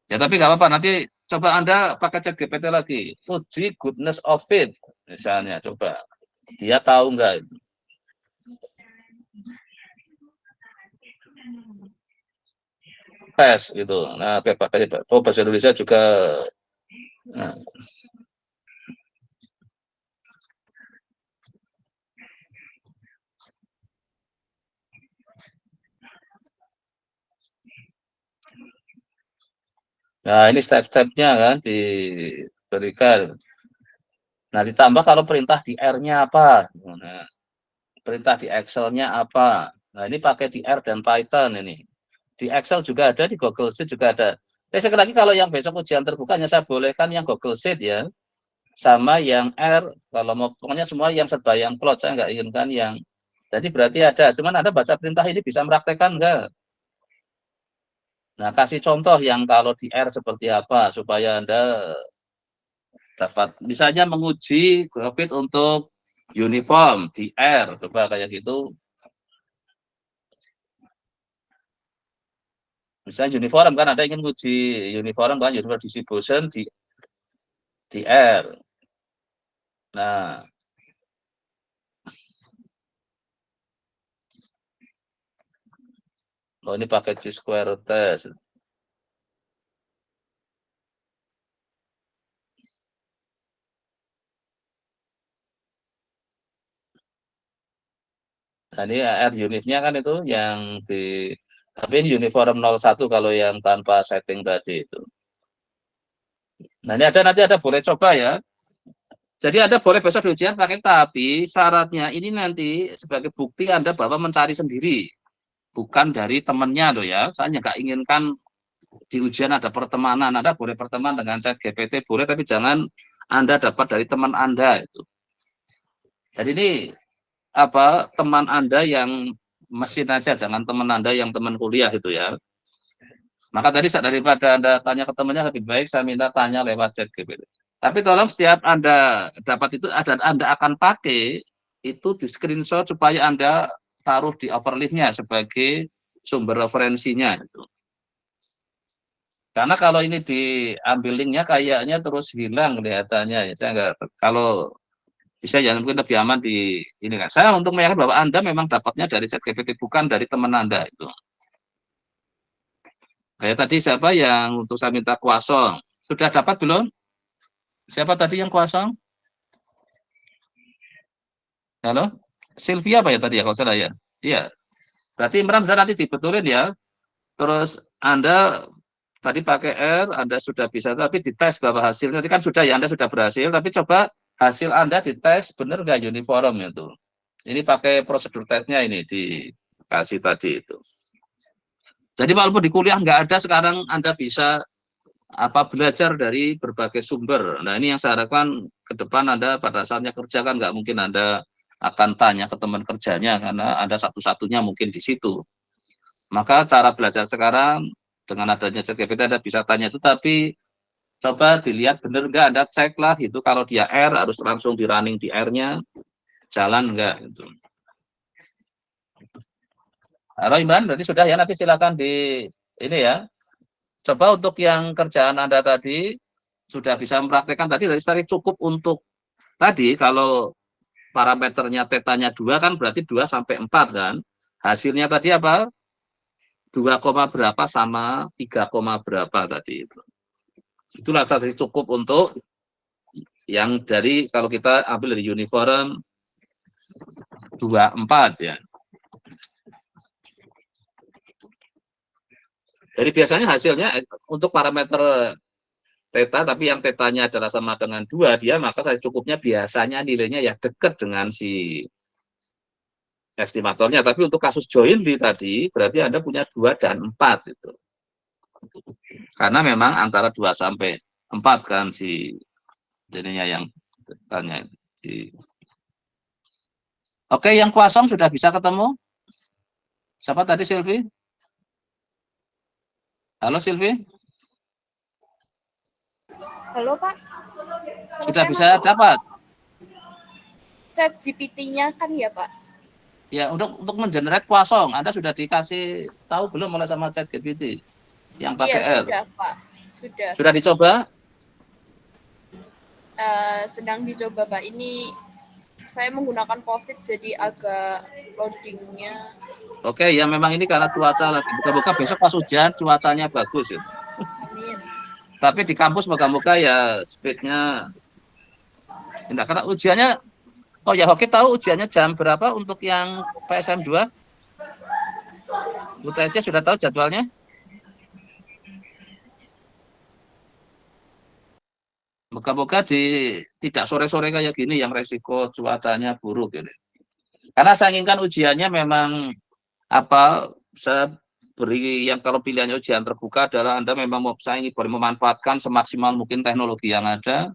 Ya tapi nggak apa-apa, nanti coba Anda pakai ChatGPT lagi. Uji Gunn-Ovit misalnya, coba. Dia tahu nggak itu. Tes gitu. Nah, pakai bahasa Indonesia juga. Nah. Nah, ini step-stepnya kan diberikan. Nah, ditambah kalau perintah di R-nya apa. Nah, perintah di Excel-nya apa. Nah, ini pakai di R dan Python ini. Di Excel juga ada, di Google Sheet juga ada. Sekali lagi kalau yang besok ujian terbuka hanya saya bolehkan yang Google Sheet ya. Sama yang R, kalau mau pokoknya semua yang serba yang plot, saya nggak inginkan yang. Jadi berarti ada, cuman Anda baca perintah ini bisa mempraktekkan enggak? Nah, kasih contoh yang kalau di R seperti apa supaya Anda dapat misalnya menguji Gunn-Ovit untuk uniform di R, coba kayak gitu. Misalnya uniform kan Anda ingin uji uniform kan uniform distribution di R. Nah, oh ini pakai Chi-square test. Nah, ini R unitnya kan itu yang di, tapi ini uniform 01 kalau yang tanpa setting tadi itu. Nah, ini nanti ada boleh coba ya. Jadi Anda boleh besok di ujian pakai, tapi syaratnya ini nanti sebagai bukti Anda bahwa mencari sendiri, bukan dari temannya loh ya. Saya nggak inginkan di ujian ada pertemanan. Anda boleh berteman dengan ChatGPT boleh, tapi jangan Anda dapat dari teman Anda itu. Jadi ini teman Anda yang mesin aja, jangan teman Anda yang teman kuliah itu ya. Maka tadi daripada Anda tanya ke temannya, lebih baik saya minta tanya lewat ChatGPT. Tapi tolong setiap Anda dapat itu, Anda akan pakai itu di screenshot supaya Anda taruh di overleaf-nya sebagai sumber referensinya itu. Karena kalau ini diambil linknya kayaknya terus hilang kelihatannya. Saya nggak, kalau bisa ya mungkin lebih aman di ini kan. Saya untuk meyakinkan bahwa Anda memang dapatnya dari ChatGPT bukan dari teman Anda itu. Kayak tadi siapa yang untuk saya minta kuasong, sudah dapat belum? Siapa tadi yang kuasong? Halo? Sylvia apa ya tadi ya kalau salah ya? Iya. Berarti Imran sudah nanti dibetulin ya. Terus Anda tadi pakai R, Anda sudah bisa, tapi dites bahwa hasilnya, tadi kan sudah ya, Anda sudah berhasil, tapi coba hasil Anda dites, benar nggak uniform itu. Ini pakai prosedur tesnya ini, dikasih tadi itu. Jadi walaupun di kuliah nggak ada, sekarang Anda bisa belajar dari berbagai sumber. Nah ini yang saya harapkan ke depan Anda pada saatnya kerja kan nggak mungkin Anda akan tanya ke teman kerjanya, karena Anda satu-satunya mungkin di situ. Maka cara belajar sekarang, dengan adanya ChatGPT Anda bisa tanya itu, tapi coba dilihat benar nggak, Anda cek lah itu kalau dia R harus langsung di running di R-nya, jalan nggak gitu. Halo Imran, berarti sudah ya, nanti silakan di ini ya. Coba untuk yang kerjaan Anda tadi sudah bisa mempraktekkan tadi, dari cukup untuk tadi kalau parameternya tetanya 2 kan berarti 2 sampai 4 kan. Hasilnya tadi apa? 2, berapa sama 3, berapa tadi itu. Itulah tadi cukup untuk yang dari kalau kita ambil dari uniform 24 ya. Jadi biasanya hasilnya untuk parameter theta, tapi yang tetanya adalah sama dengan 2, dia maka saya cukupnya biasanya nilainya ya dekat dengan si estimatornya. Tapi untuk kasus jointly tadi, berarti Anda punya 2 dan 4 itu. Karena memang antara 2 sampai 4 kan si jadinya yang tanya. Oke, yang kosong sudah bisa ketemu? Siapa tadi, Silvi? Halo, Silvi? Halo Pak. Sudah Saya bisa masuk dapat? chat GPT-nya kan ya Pak? Ya, untuk mengenerate kosong, Anda sudah dikasih tahu belum oleh sama chat GPT? Yang pakai Iya, R? sudah Pak. Sudah. Sudah dicoba? Sedang dicoba Pak. Ini saya menggunakan post-it jadi agak loadingnya. Oke, ya memang ini karena cuaca lagi. Moga-moga besok pas hujan, cuacanya bagus. Ya. Amin. Tapi di kampus moga-moga ya speednya. Tidak, karena ujiannya, oh ya Hoki tahu ujiannya jam berapa untuk yang PSM 2? UTSC sudah tahu jadwalnya? Moga-moga tidak sore-sore kayak gini yang resiko cuacanya buruk ini. Karena saya inginkan ujiannya memang apa, saya beri yang kalau pilihannya ujian terbuka adalah Anda memang saya ingin memanfaatkan semaksimal mungkin teknologi yang ada.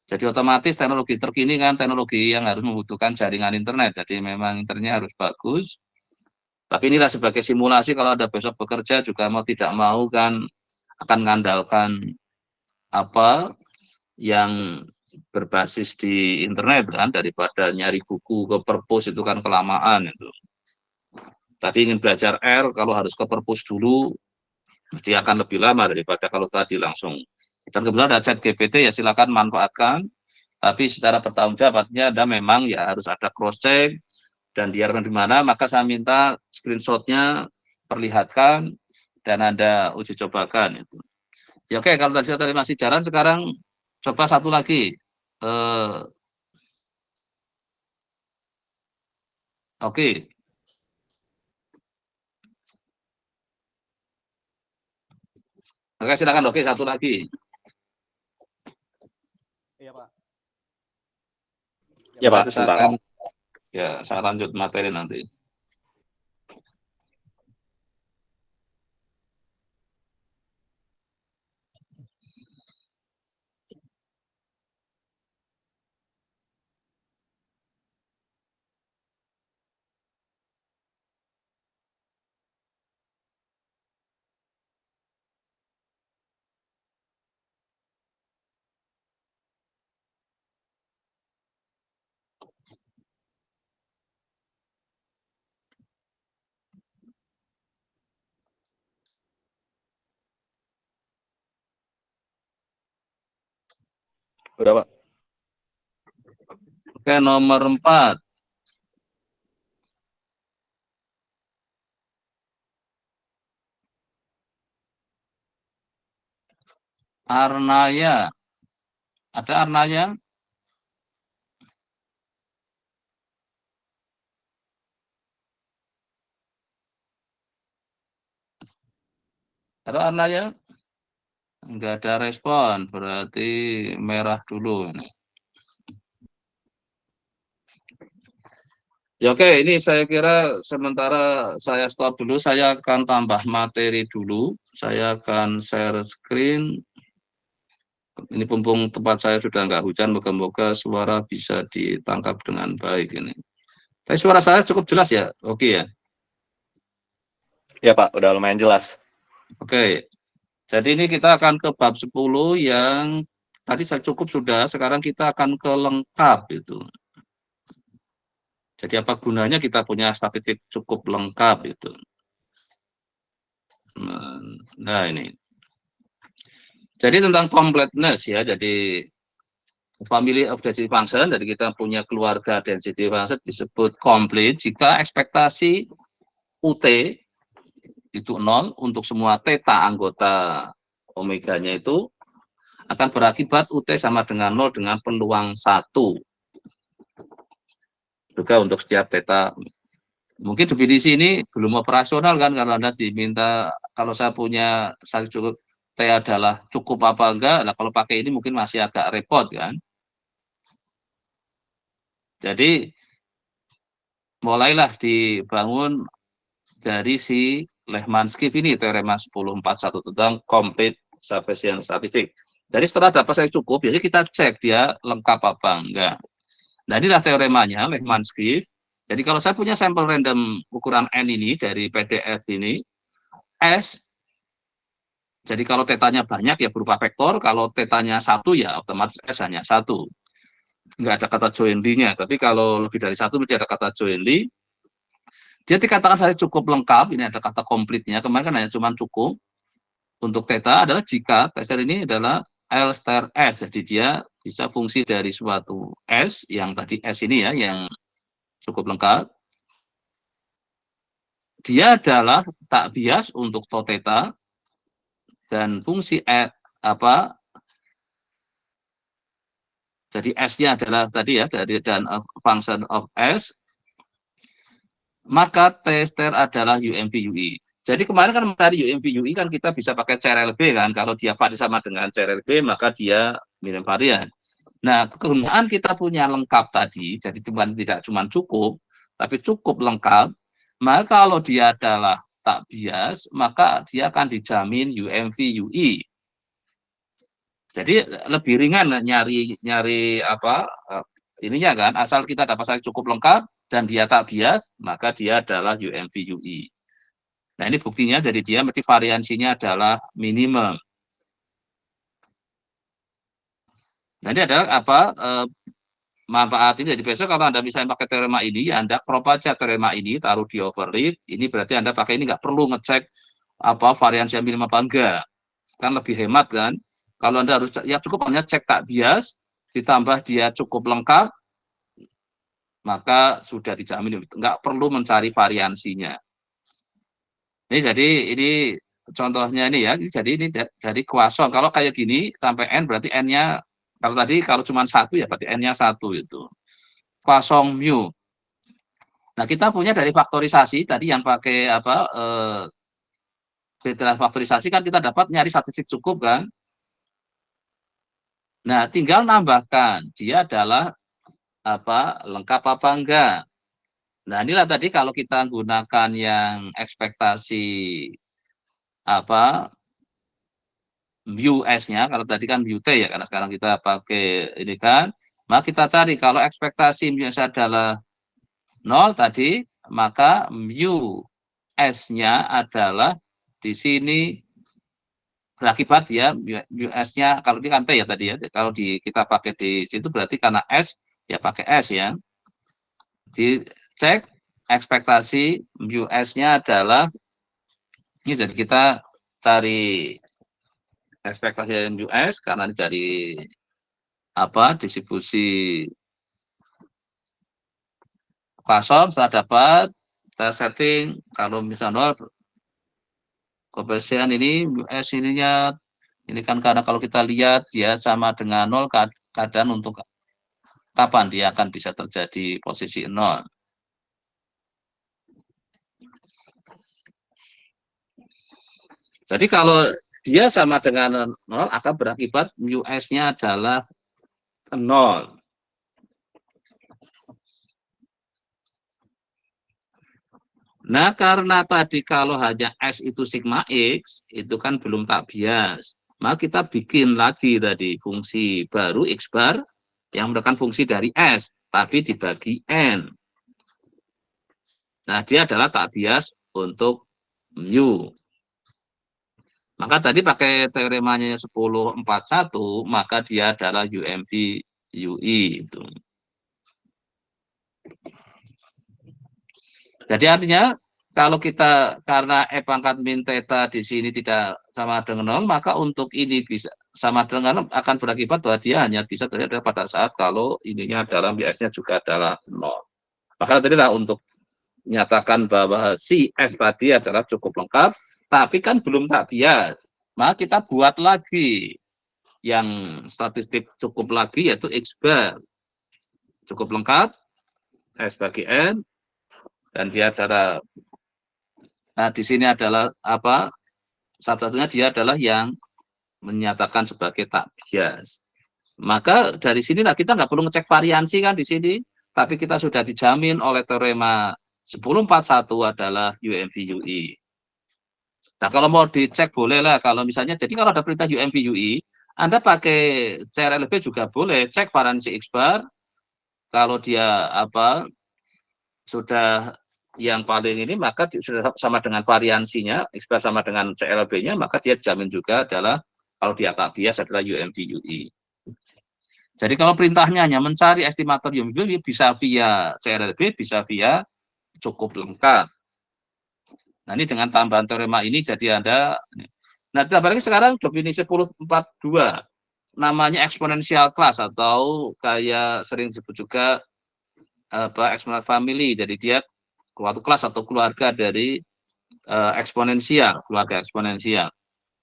Jadi otomatis teknologi terkini kan teknologi yang harus membutuhkan jaringan internet. Jadi memang internetnya harus bagus. Tapi inilah sebagai simulasi kalau Anda besok bekerja juga mau tidak mau kan akan mengandalkan apa yang berbasis di internet kan, daripada nyari buku ke perpus itu kan kelamaan itu. Tadi ingin belajar R, kalau harus ke perpus dulu, mesti akan lebih lama daripada kalau tadi langsung. Dan kebetulan ada chat GPT, ya silakan manfaatkan. Tapi secara bertanggung jawab, artinya Anda memang ya harus ada cross check dan diarahkan di mana. Maka saya minta screenshotnya perlihatkan dan Anda uji cobakan itu. Ya oke, kalau tadi masih jalan, sekarang coba satu lagi. Oke. Oke, silakan. Oke, satu lagi. Iya, Pak. Ya, Pak, saya lanjut materi nanti. Berapa? Oke, nomor 4. Arnaya. Ada Arnaya? Ada Arnaya? Enggak ada respon, berarti merah dulu ini. Ya oke, ini saya kira sementara saya stop dulu, saya akan tambah materi dulu. Saya akan share screen. Ini mumpung tempat saya sudah nggak hujan, moga-moga suara bisa ditangkap dengan baik ini. Tapi suara saya cukup jelas ya? Oke ya? Iya, Pak, udah lumayan jelas. Oke. Jadi ini kita akan ke bab 10 yang tadi saya cukup sudah, sekarang kita akan ke lengkap itu. Jadi apa gunanya kita punya statistik cukup lengkap itu. Nah ini. Jadi tentang completeness ya, jadi family of density function, jadi kita punya keluarga density function disebut complete jika ekspektasi UT itu 0 untuk semua theta anggota omeganya itu akan berakibat UT sama dengan 0 dengan peluang 1. Juga untuk setiap theta. Mungkin definisi ini belum operasional kan, kalau Anda diminta, kalau saya punya saya cukup T adalah cukup apa enggak, nah kalau pakai ini mungkin masih agak repot kan. Jadi mulailah dibangun dari si Lehmann-Schiff ini, teorema 1041 tentang complete sufficient statistic. Jadi setelah dapat saya cukup, jadi kita cek dia lengkap apa enggak. Nah inilah teoremanya Lehmann-Schiff. Jadi kalau saya punya sampel random ukuran N ini dari PDF ini, S, jadi kalau tetanya banyak ya berupa vektor, kalau tetanya 1 ya otomatis S hanya 1. Enggak ada kata jointly-nya, tapi kalau lebih dari 1 berarti ada kata jointly. Dia dikatakan saya cukup lengkap, ini ada kata komplitnya, kemarin kan hanya cuma cukup. Untuk theta adalah jika tester ini adalah L star S, jadi dia bisa fungsi dari suatu S, yang tadi S ini ya, yang cukup lengkap. Dia adalah tak bias untuk tau theta, dan fungsi jadi S-nya adalah tadi ya, dari dan function of S, maka tester adalah UMV-UI. Jadi kemarin kan dari UMV-UI kan kita bisa pakai CRLB kan, kalau dia vari sama dengan CRLB maka dia minim varian. Nah, kegunaan kita punya lengkap tadi, jadi tidak cuma cukup, tapi cukup lengkap, maka kalau dia adalah tak bias, maka dia akan dijamin UMV-UI. Jadi lebih ringan nyari apa ininya kan, asal kita dapat saya cukup lengkap dan dia tak bias, maka dia adalah UMV-UI. Nah, ini buktinya, jadi dia mesti variansinya adalah minimum. Nah, ini adalah manfaat ini. Jadi besok kalau Anda bisa pakai teorema ini, ya Anda crop aja teorema ini, taruh di overlay. Ini berarti Anda pakai ini nggak perlu ngecek variansi yang minimum apa enggak. Kan lebih hemat kan. Kalau Anda harus, ya cukup hanya cek tak bias, ditambah dia cukup lengkap, maka sudah dijamin, nggak perlu mencari variansinya. Ini jadi ini contohnya ini ya, jadi ini dari kuason. Kalau kayak gini sampai N berarti N-nya, kalau tadi kalau cuma 1 ya berarti N-nya 1 itu. Kuasong mu. Nah, kita punya dari faktorisasi tadi yang pakai kriteria faktorisasi kan kita dapat nyari statistik cukup kan. Nah, tinggal nambahkan dia adalah lengkap apa enggak. Nah, inilah tadi kalau kita gunakan yang ekspektasi mu S-nya, kalau tadi kan mu T ya, karena sekarang kita pakai ini kan, maka kita cari kalau ekspektasi mu S adalah 0 tadi, maka mu S-nya adalah di sini berakibat ya, mu S-nya, kalau ini kan T ya tadi ya, kalau kita pakai di situ berarti karena S, ya pakai S ya. Dicek ekspektasi mu S-nya adalah, ini jadi kita cari ekspektasi US karena ini dari distribusi Poisson. Setelah dapat, kita setting kalau misalnya koefisien ini US ininya, ini kan karena kalau kita lihat ya sama dengan 0, kadang untuk kapan dia akan bisa terjadi posisi 0. Jadi kalau dia sama dengan 0 akan berakibat mu S-nya adalah 0. Nah, karena tadi kalau hanya S itu sigma X, itu kan belum tak bias. Maka kita bikin lagi tadi fungsi baru X bar yang merupakan fungsi dari S, tapi dibagi N. Nah, dia adalah tak bias untuk mu. Maka tadi pakai teoremanya 1041, maka dia adalah UMV-UI itu. Jadi artinya kalau kita karena E pangkat min theta di sini tidak sama dengan 0, maka untuk ini bisa sama dengan 0 akan berakibat bahwa dia hanya bisa terjadi pada saat kalau ininya adalah biasnya juga adalah 0. Maka tadi lah untuk menyatakan bahwa si S tadi adalah cukup lengkap, tapi kan belum tak bias. Maka kita buat lagi yang statistik cukup lagi, yaitu X bar. Cukup lengkap, S bagi N, dan dia adalah, nah di sini adalah apa? Satu-satunya dia adalah yang menyatakan sebagai tak bias. Maka dari sinilah kita nggak perlu ngecek variansi kan di sini, tapi kita sudah dijamin oleh teorema 1041 adalah UMV-UI. Nah, kalau mau dicek boleh lah, kalau misalnya, jadi kalau ada perintah UMV-UI, Anda pakai CRLB juga boleh, cek variansi X bar, kalau dia apa sudah yang paling ini, maka sudah sama dengan variansinya, X bar sama dengan CLB-nya, maka dia dijamin juga adalah, kalau dia tak bias adalah UMV-UI. Jadi kalau perintahnya hanya mencari estimator UMV, bisa via CRLB, bisa via cukup lengkap. Nah, ini dengan tambahan teorema ini jadi Anda. Nah, kita balik sekarang definisi 1042. Namanya eksponensial kelas atau kayak sering disebut juga apa eksponensial family. Jadi dia suatu kelas atau keluarga dari eksponensial, keluarga eksponensial.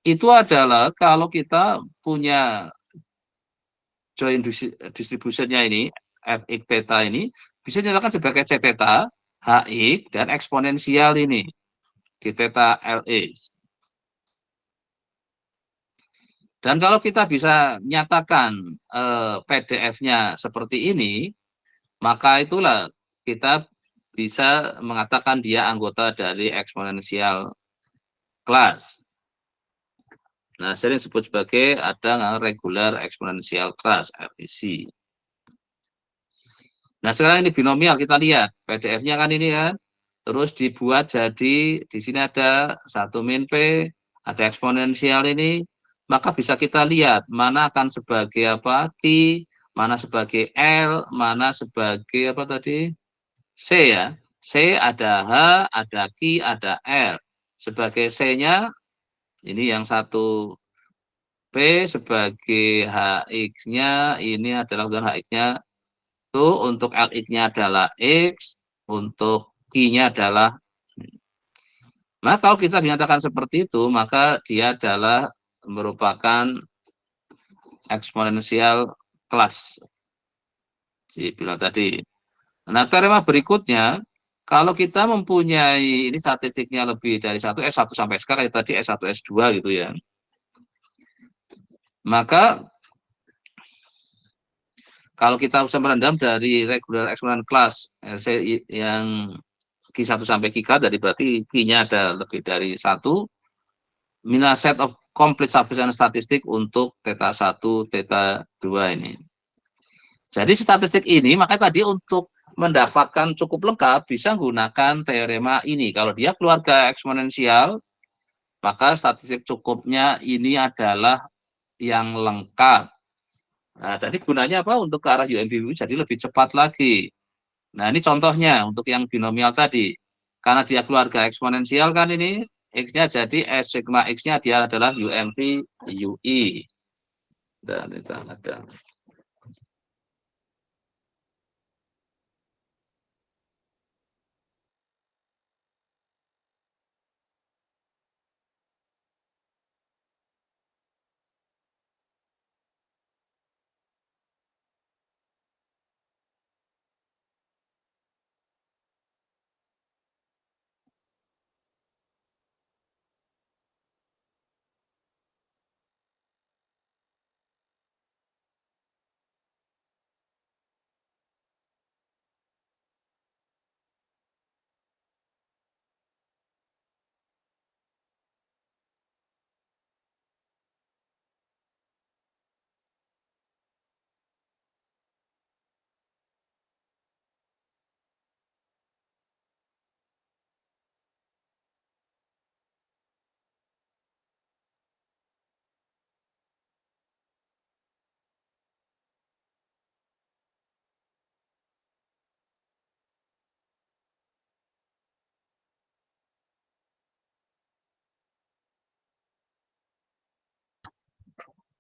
Itu adalah kalau kita punya joint distributionnya ini, Fx theta ini, bisa dinyatakan sebagai C theta, Hx, dan eksponensial ini, G theta Lx. Dan kalau kita bisa nyatakan PDF-nya seperti ini, maka itulah kita bisa mengatakan dia anggota dari eksponensial kelas. Nah, sering disebut sebagai ada regular exponential class, REC. Nah, sekarang ini binomial, kita lihat. PDF-nya kan ini kan. Terus dibuat jadi, di sini ada 1 min P, ada eksponensial ini. Maka bisa kita lihat, mana akan sebagai apa, Q, mana sebagai L, mana sebagai apa tadi, C ya. C ada H, ada Q, ada L. Sebagai C-nya, ini yang satu P sebagai HX-nya, ini adalah HX-nya itu, untuk LX-nya adalah X, untuk Q-nya adalah. Nah, kalau kita dinyatakan seperti itu, maka dia adalah merupakan eksponensial kelas. Si bilang tadi. Nah, teorema berikutnya, kalau kita mempunyai, ini statistiknya lebih dari S1 sampai sekarang, tadi S1, S2 gitu ya. Maka kalau kita bisa merendam dari regular exponent class yang Q1 sampai Qk, dari berarti Q-nya ada lebih dari 1, minus set of complete sufficient statistik untuk theta 1, theta 2 ini. Jadi statistik ini, makanya tadi untuk mendapatkan cukup lengkap, bisa menggunakan teorema ini. Kalau dia keluarga eksponensial, maka statistik cukupnya ini adalah yang lengkap. Nah, jadi gunanya apa? Untuk ke arah UMV jadi lebih cepat lagi. Nah, ini contohnya untuk yang binomial tadi. Karena dia keluarga eksponensial kan ini, X-nya jadi S sigma X-nya dia adalah UMV UI. Dan itu ada.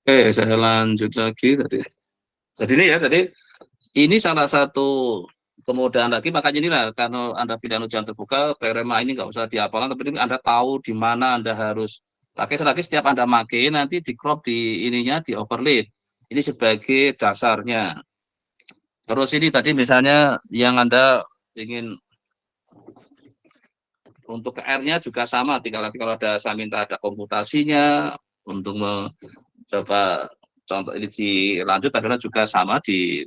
Oke, saya lanjut lagi tadi. Jadi ini ya, tadi ini salah satu kemudahan lagi, makanya inilah kalau Anda pilihan ujian terbuka, teorema ini nggak usah dihafalkan, tapi ini Anda tahu di mana Anda harus pakai. Selagi setiap Anda pakai, nanti di crop di ininya, di overlay. Ini sebagai dasarnya. Terus ini tadi misalnya yang Anda ingin untuk QR-nya juga sama, tinggal nanti kalau ada saya minta ada komputasinya untuk mencoba contoh ini dilanjut adalah juga sama di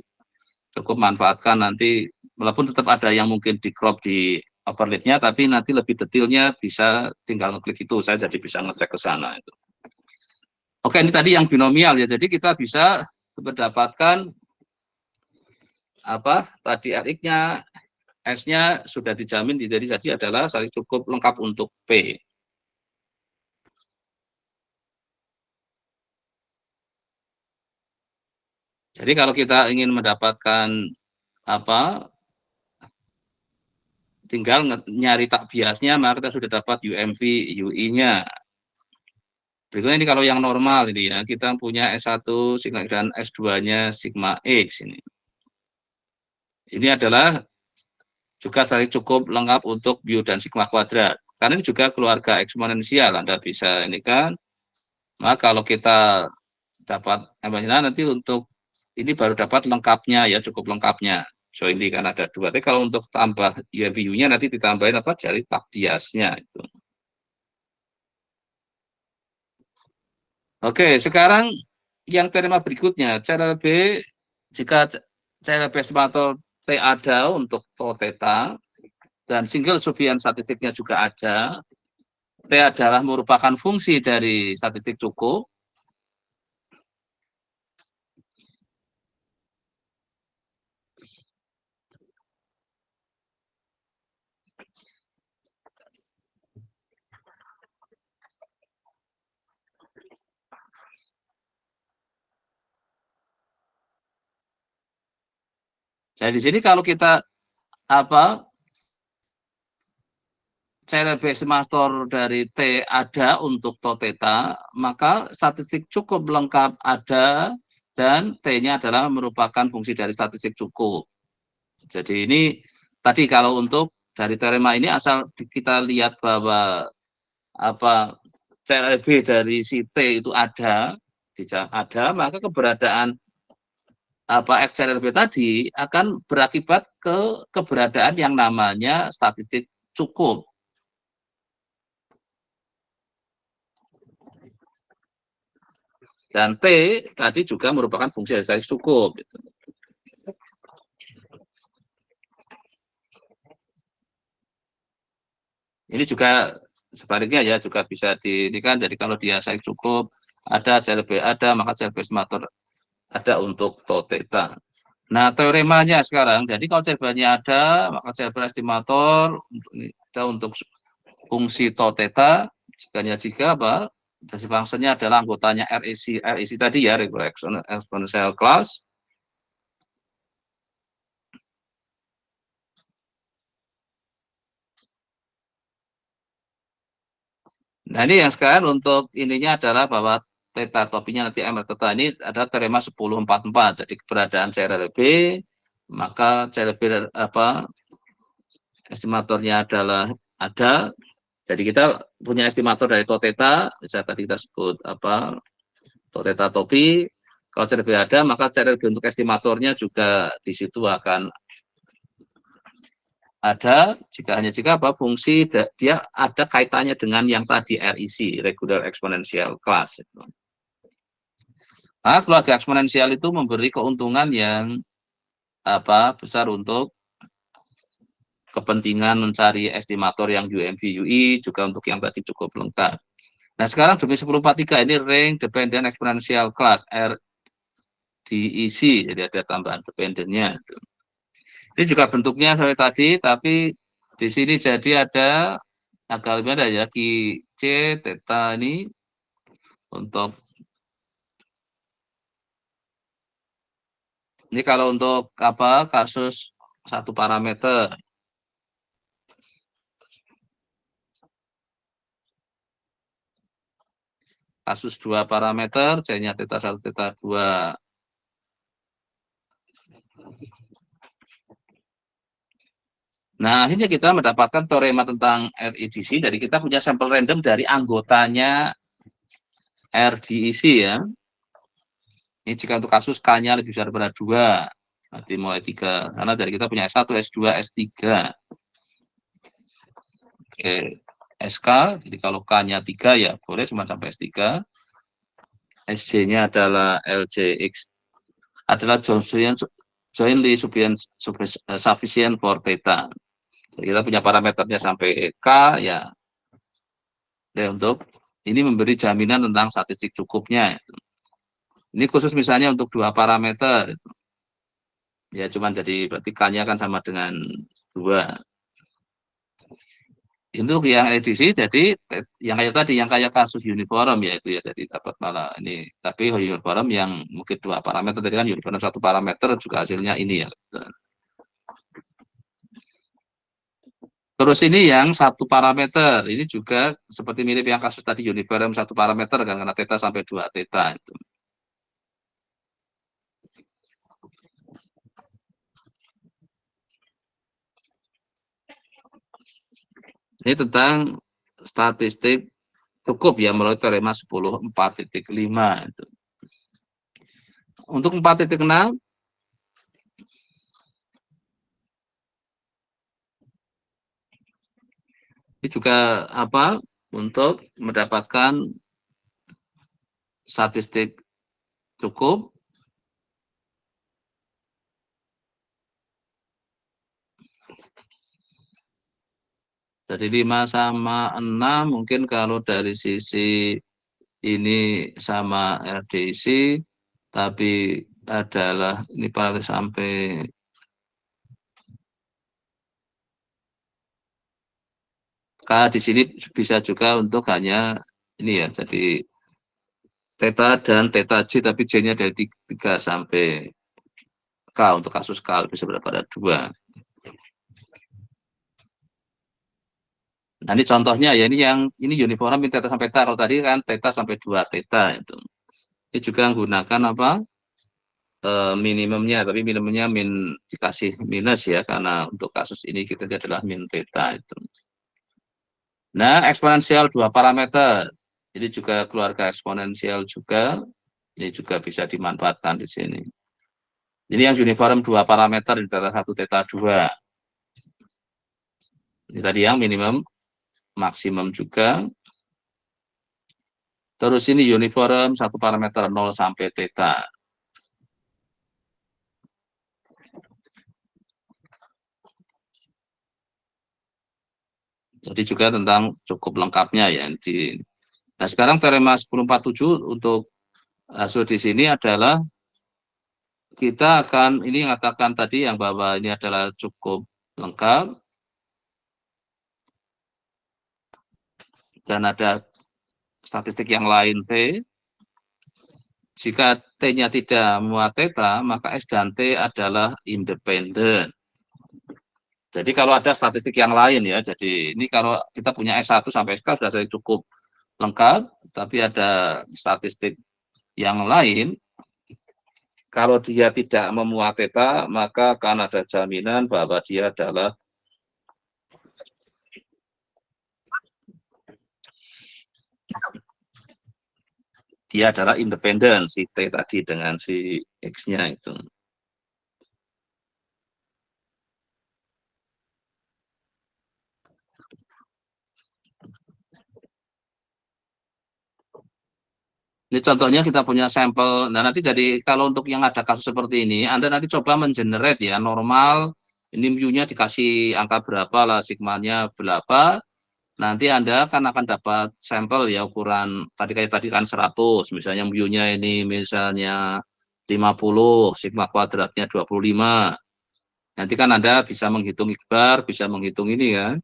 cukup manfaatkan nanti, walaupun tetap ada yang mungkin di crop di overlay-nya, tapi nanti lebih detailnya bisa tinggal ngeklik itu, saya jadi bisa ngecek ke sana itu. Oke, ini tadi yang binomial ya, jadi kita bisa mendapatkan apa tadi RX-nya, S-nya sudah dijamin, jadi adalah cukup lengkap untuk P. Jadi kalau kita ingin mendapatkan apa, tinggal nyari tak biasnya, maka kita sudah dapat UMV, UI-nya. Berikutnya ini kalau yang normal ini ya, kita punya S1 sigma dan S2-nya sigma X ini. Ini adalah juga cukup lengkap untuk bio dan sigma kuadrat. Karena ini juga keluarga eksponensial, Anda bisa ini kan. Maka kalau kita dapat nanti untuk ini baru dapat lengkapnya ya, cukup lengkapnya. So ini kan ada dua. Tapi kalau untuk tambah UMV-nya nanti ditambahin apa? Jadi tak biasnya itu. Oke, sekarang yang teorema berikutnya, cara B, jika cara B estimator T ada untuk tau theta, dan single subvarian statistiknya juga ada, T adalah merupakan fungsi dari statistik cukup, jadi di sini kalau kita apa CLB estimator dari T ada untuk tau theta, maka statistik cukup lengkap ada dan T-nya adalah merupakan fungsi dari statistik cukup. Jadi ini tadi kalau untuk dari teorema ini asal kita lihat bahwa apa CLB dari si T itu ada, maka keberadaan apa XLB tadi akan berakibat ke keberadaan yang namanya statistik cukup. Dan T tadi juga merupakan fungsi dari statistik cukup. Ini juga sebaliknya ya, juga bisa dirikan. Jadi kalau dia statistik cukup, ada CLB ada, maka CLB estimator ada untuk tau theta. Nah, teoremanya sekarang, jadi kalau CLB-nya ada, maka CLB estimator ada untuk fungsi tau theta, jika apa, dari fungsinya adalah anggotanya REC tadi ya, regular exponential class. Nah, ini yang sekarang untuk ininya adalah bahwa theta topinya nanti M theta ini ada teorema 1044. Jadi keberadaan CLB, maka CLB apa estimatornya adalah ada. Jadi kita punya estimator dari tau theta, bisa tadi kita sebut apa tau theta topi. Kalau CLB ada, maka CLB untuk estimatornya juga di situ akan ada, jika apa fungsi dia ada kaitannya dengan yang tadi REC, regular exponential class. Nah, keluarga eksponensial itu memberi keuntungan yang apa besar untuk kepentingan mencari estimator yang UMV UI, juga untuk yang tadi cukup lengkap. Nah, sekarang demi 1043 ini ring dependent exponential class RDEC, jadi ada tambahan dependennya. Ini juga bentuknya seperti tadi, tapi di sini jadi ada agak lebih ada ya C theta ini untuk ini kalau untuk apa kasus satu parameter. Kasus dua parameter, C-nya theta 1, theta 2. Nah, akhirnya kita mendapatkan teorema tentang REDC, jadi kita punya sampel random dari anggotanya RDEC ya. Ini jika untuk kasus K-nya lebih besar daripada 2, nanti mulai 3. Karena dari kita punya S1, S2, S3. Oke, SK, jadi kalau K-nya 3 ya boleh cuma sampai S3. SJ-nya adalah LJX, adalah jointly sufficient for theta. Jadi kita punya parameternya sampai K ya. Untuk ini memberi jaminan tentang statistik cukupnya. Ini khusus misalnya untuk 2 parameter. Ya cuman jadi berarti K-nya kan sama dengan 2. Untuk yang edisi jadi yang kayak tadi, yang kayak kasus uniform ya itu ya, jadi dapat malah ini, tapi uniform yang mungkin 2 parameter tadi kan uniform 1 parameter juga hasilnya ini ya. Terus ini yang 1 parameter, ini juga seperti mirip yang kasus tadi uniform 1 parameter kan, karena theta sampai 2 theta itu. Ini tentang statistik cukup ya melalui teorema 10.4.5 itu. Untuk 4.6 ini juga apa? Untuk mendapatkan statistik cukup. Jadi 5 sama 6 mungkin kalau dari sisi ini sama RDC, tapi adalah ini pada sampai K di sini bisa juga untuk hanya ini ya, jadi theta dan theta J, tapi J-nya dari 3 sampai K untuk kasus K bisa pada 2. Nah, ini contohnya ya, ini uniform theta sampai theta, kalau tadi kan theta sampai 2 theta itu. Ini juga menggunakan apa? Minimumnya, tapi minimumnya dikasih minus ya, karena untuk kasus ini kita adalah min theta itu. Nah, eksponensial 2 parameter. Ini juga keluarga eksponensial juga. Ini juga bisa dimanfaatkan di sini. Ini yang uniform 2 parameter di theta 1, theta 2. Ini tadi yang minimum, maksimum juga. Terus ini uniform 1 parameter 0 sampai theta. Jadi juga tentang cukup lengkapnya ya. Nah, sekarang teorema 10.47 untuk hasil di sini adalah kita akan ini mengatakan tadi yang bahwa ini adalah cukup lengkap dan ada statistik yang lain T. Jika T-nya tidak muat theta, maka S dan T adalah independen. Jadi kalau ada statistik yang lain ya, jadi ini kalau kita punya S1 sampai SK sudah cukup lengkap, tapi ada statistik yang lain, kalau dia tidak memuat theta, maka akan ada jaminan bahwa dia adalah independen, si T tadi dengan si X-nya itu. Ini contohnya kita punya sampel. Nah, nanti jadi kalau untuk yang ada kasus seperti ini, Anda nanti coba mengenerate ya, normal, ini mu-nya dikasih angka berapa lah, sigmanya berapa. Nanti Anda akan dapat sampel ya ukuran, kayak tadi kan 100, misalnya mu-nya ini misalnya 50, sigma kuadratnya 25. Nanti kan Anda bisa menghitung ikhbar, bisa menghitung ini kan.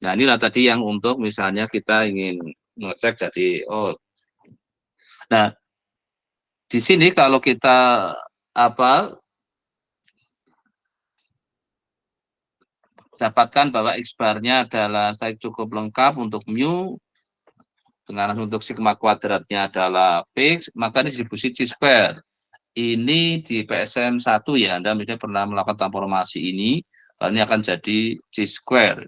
Nah, inilah tadi yang untuk misalnya kita ingin ngecek jadi, nah, di sini kalau kita dapatkan bahwa X-bar-nya adalah saya cukup lengkap untuk mu, dengan untuk sigma kuadratnya adalah fix, maka ini distribusi C-square. Ini di PSM 1 ya, Anda misalnya pernah melakukan transformasi ini, Ini akan jadi G-square.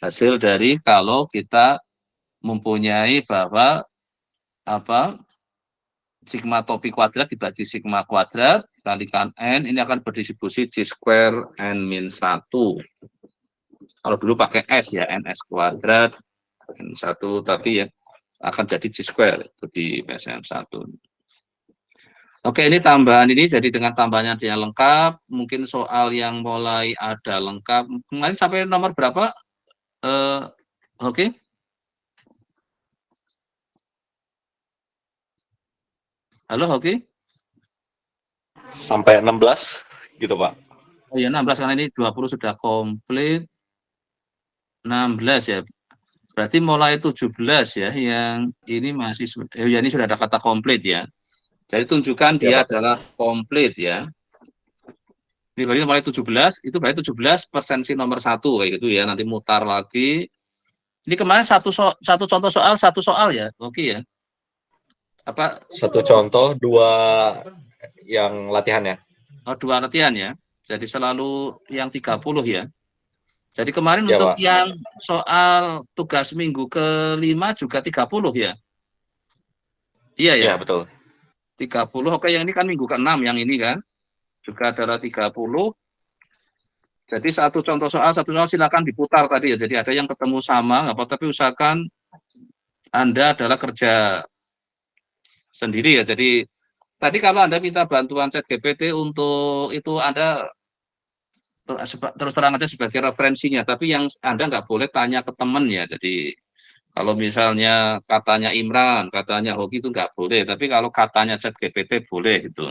Hasil dari kalau kita mempunyai bahwa apa sigma topi kuadrat dibagi sigma kuadrat dikalikan n, ini akan berdistribusi G-square n min 1. Kalau dulu pakai S ya, ns kuadrat n 1, tapi ya akan jadi G-square itu di PSM 1. Oke, ini tambahan ini jadi dengan tambahannya dia lengkap. Mungkin soal yang mulai ada lengkap. Kemarin sampai nomor berapa? Oke. Halo, oke. Sampai 16 gitu, Pak. Oh ya, 16 karena ini 20 sudah komplit. 16 ya. Berarti mulai 17 ya, yang ini masih ya ini sudah ada kata komplit ya. Jadi tunjukkan dia adalah komplit ya. Ini berarti mulai 17, itu berarti 17 persensi nomor 1 kayak gitu ya. Nanti mutar lagi. Ini kemarin satu contoh soal, satu soal ya. Oke ya. Apa? Satu contoh, 2 yang latihan ya. Oh, 2 latihan ya. Jadi selalu yang 30 ya. Jadi kemarin Ya, untuk Pak. yang soal tugas minggu ke-5 juga 30 ya. Iya ya. Iya, betul. 30. Oke, yang ini kan minggu ke-6 yang ini kan. Juga adalah 30. Jadi satu contoh soal, satu soal silakan diputar tadi ya. Jadi ada yang ketemu sama, nggak apa, tapi usahakan Anda adalah kerja sendiri ya. Jadi tadi kalau Anda minta bantuan ChatGPT untuk itu Anda terus terang aja sebagai referensinya, tapi yang Anda nggak boleh tanya ke teman ya. Jadi kalau misalnya katanya Imran, katanya Hoki itu nggak boleh, tapi kalau katanya ChatGPT boleh gitu.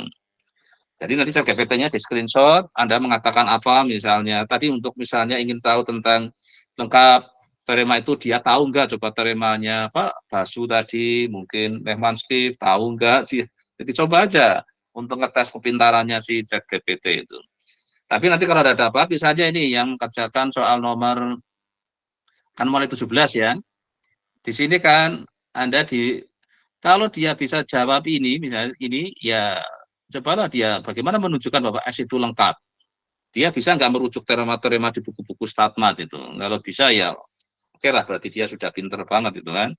Jadi nanti ChatGPT-nya di screenshot, Anda mengatakan apa misalnya, tadi untuk misalnya ingin tahu tentang lengkap teorema itu dia tahu nggak, coba teoremanya Pak Basu tadi, mungkin Lehman Steve tahu nggak, jadi coba aja untuk ngetes kepintarannya si ChatGPT itu. Tapi nanti kalau ada dapat, bisa aja ini yang kerjakan soal nomor, kan mulai 17 ya, di sini kan Anda kalau dia bisa jawab ini, misalnya ini, ya cobalah dia bagaimana menunjukkan bahwa S itu lengkap. Dia bisa nggak merujuk teorema-teorema di buku-buku StatMat itu. Kalau bisa ya oke lah, berarti dia sudah pinter banget itu kan.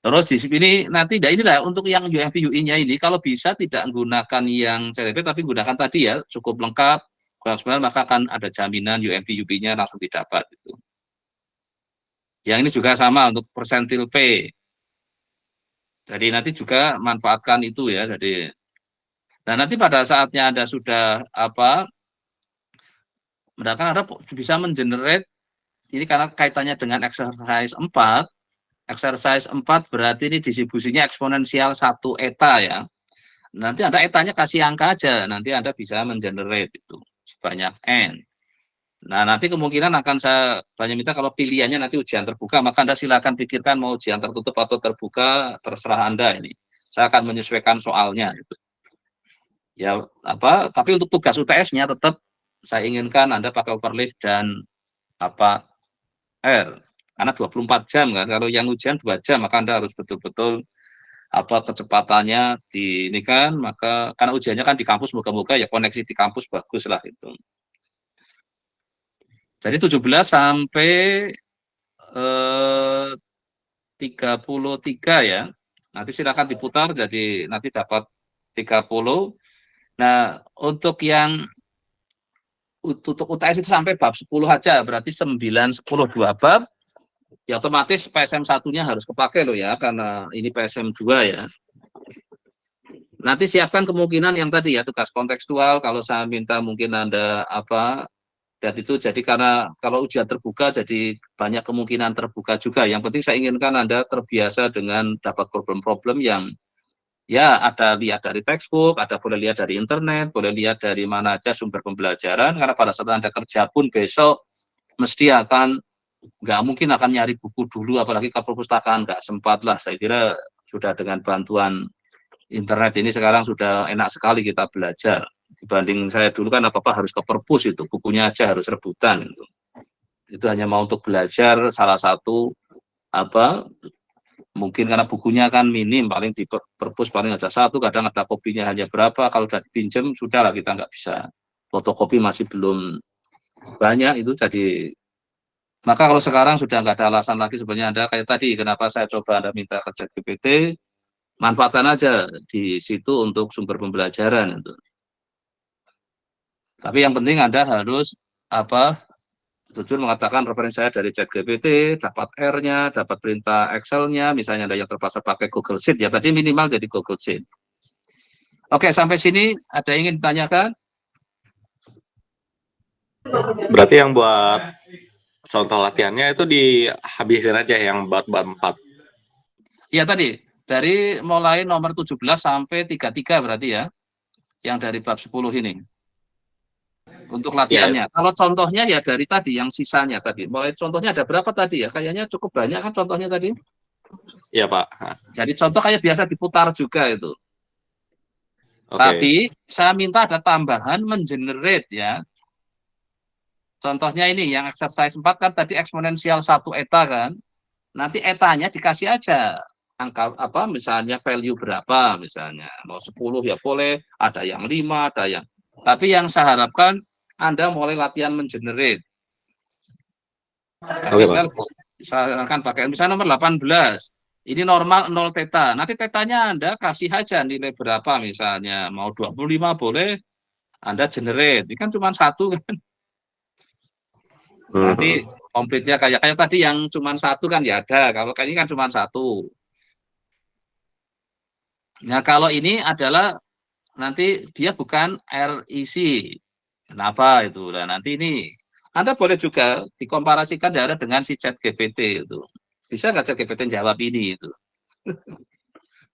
Terus di sini nanti, inilah untuk yang UMP-UI-nya ini, kalau bisa tidak menggunakan yang CLP, tapi gunakan tadi ya, cukup lengkap, kurang 9, maka akan ada jaminan UMP-UI-nya langsung didapat. Gitu. Yang ini juga sama untuk persentil P. Jadi nanti juga manfaatkan itu ya. Jadi, nah nanti pada saatnya Anda sudah Anda bisa mengenerate ini karena kaitannya dengan exercise 4. Exercise 4 berarti ini distribusinya eksponensial 1 eta ya. Nanti Anda etanya kasih angka aja, nanti Anda bisa mengenerate itu sebanyak n. Nah, nanti kemungkinan akan saya banyak minta kalau pilihannya nanti ujian terbuka, maka Anda silakan pikirkan mau ujian tertutup atau terbuka, terserah Anda ini. Saya akan menyesuaikan soalnya. Gitu. Ya, tapi untuk tugas UTS-nya tetap saya inginkan Anda pakai overlift dan R. Karena 24 jam kan. Kalau yang ujian 2 jam, maka Anda harus betul-betul kecepatannya ini kan, maka karena ujiannya kan di kampus, moga-moga ya koneksi di kampus bagus lah itu. Jadi 17 sampai 33 ya. Nanti silakan diputar, jadi nanti dapat 30. Nah, untuk yang untuk UTS itu sampai bab 10 aja, berarti 9, 10, 2 bab. Ya otomatis PSM 1-nya harus kepake loh ya, karena ini PSM 2 ya. Nanti siapkan kemungkinan yang tadi ya, tugas kontekstual, kalau saya minta mungkin Anda dan itu jadi karena kalau ujian terbuka jadi banyak kemungkinan terbuka juga. Yang penting saya inginkan Anda terbiasa dengan dapat problem-problem yang ya ada lihat dari textbook, ada boleh lihat dari internet, boleh lihat dari mana aja sumber pembelajaran, karena pada saat Anda kerja pun besok mesti nggak mungkin akan nyari buku dulu, apalagi ke perpustakaan nggak sempat lah. Saya kira sudah dengan bantuan internet ini sekarang sudah enak sekali kita belajar. Dibanding saya dulu kan apa-apa harus ke perpus itu, bukunya aja harus rebutan. Itu hanya mau untuk belajar salah satu mungkin karena bukunya kan minim, paling di perpus paling ada 1, kadang ada kopinya hanya berapa, kalau sudah dipinjam sudah lah kita nggak bisa fotokopi masih belum banyak itu. Jadi maka kalau sekarang sudah nggak ada alasan lagi sebenarnya Anda kayak tadi, kenapa saya coba Anda minta ke ChatGPT, manfaatkan aja di situ untuk sumber pembelajaran itu. Tapi yang penting Anda harus apa? Jujur mengatakan referensi saya dari ChatGPT, dapat R-nya, dapat perintah Excel-nya, misalnya ada yang terpaksa pakai Google Sheet, ya tadi minimal jadi Google Sheet. Oke, sampai sini ada yang ingin ditanyakan? Berarti yang buat contoh latihannya itu dihabisin aja yang bab 4. Iya tadi, dari mulai nomor 17 sampai 33 berarti ya, yang dari bab 10 ini. Untuk latihannya. Kalau contohnya ya dari tadi, yang sisanya tadi. Mulai contohnya ada berapa tadi ya? Kayaknya cukup banyak kan contohnya tadi? Iya, Pak. Jadi contoh kayak biasa diputar juga itu. Oke. Tapi saya minta ada tambahan mengenerate ya. Contohnya ini yang exercise 4 kan tadi eksponensial 1 eta kan. Nanti etanya dikasih aja angka apa misalnya value berapa misalnya. Mau 10 ya boleh, ada yang 5, ada yang. Tapi yang saya harapkan Anda mulai latihan mengenerate. Oke, Pak. Saya akan pakai misalnya nomor 18. Ini normal 0 theta. Nanti tetanya Anda kasih aja nilai berapa misalnya. Mau 25 boleh, Anda generate. Ini kan cuma satu kan. Nanti komplitnya kayak tadi yang cuma satu kan ya ada. Kalau kayak ini kan cuma satu. Nah kalau ini adalah nanti dia bukan REC. Kenapa itu? Nah nanti ini Anda boleh juga dikomparasikan dengan si ChatGPT itu. Bisa nggak ChatGPT jawab ini itu?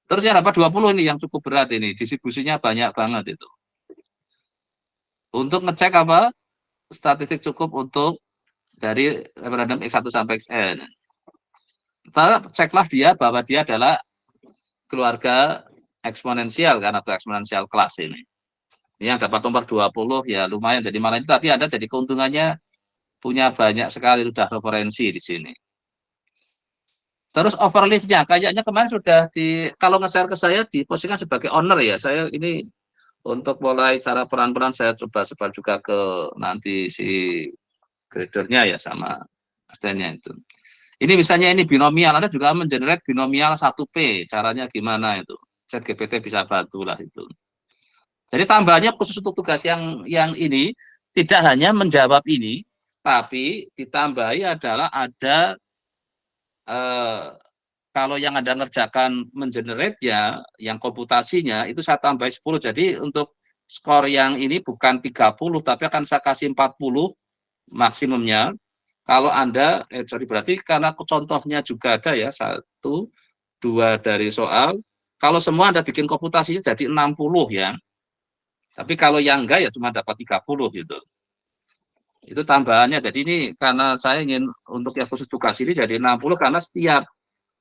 Terus yang dapat 20 ini yang cukup berat ini. Distribusinya banyak banget itu. Untuk ngecek apa? Statistik cukup untuk dari random X1 sampai Xn. Ceklah dia bahwa dia adalah keluarga eksponensial kan atau eksponensial kelas ini. Ini yang dapat nomor 20 ya lumayan jadi malah itu tapi ada jadi keuntungannya punya banyak sekali sudah referensi di sini. Terus overleaf-nya kayaknya kemarin sudah kalau nge-share ke saya diposisikan sebagai owner ya. Saya ini untuk mulai cara peran-peran saya coba sebar juga ke nanti si gradernya ya sama asistennya itu. Ini misalnya ini binomial, Anda juga mengenerate binomial 1P, caranya gimana itu? ChatGPT bisa bantu lah itu. Jadi tambahannya khusus untuk tugas yang ini tidak hanya menjawab ini, tapi ditambahi adalah ada kalau yang Anda ngerjakan mengenerate ya, yang komputasinya itu saya tambah 10. Jadi untuk skor yang ini bukan 30 tapi akan saya kasih 40 maksimumnya. Kalau Anda berarti karena contohnya juga ada ya 1, 2 dari soal. Kalau semua Anda bikin komputasinya jadi 60 ya. Tapi kalau yang enggak ya cuma dapat 30 gitu. Itu tambahannya. Jadi ini karena saya ingin untuk yang khusus tugas ini jadi 60 karena setiap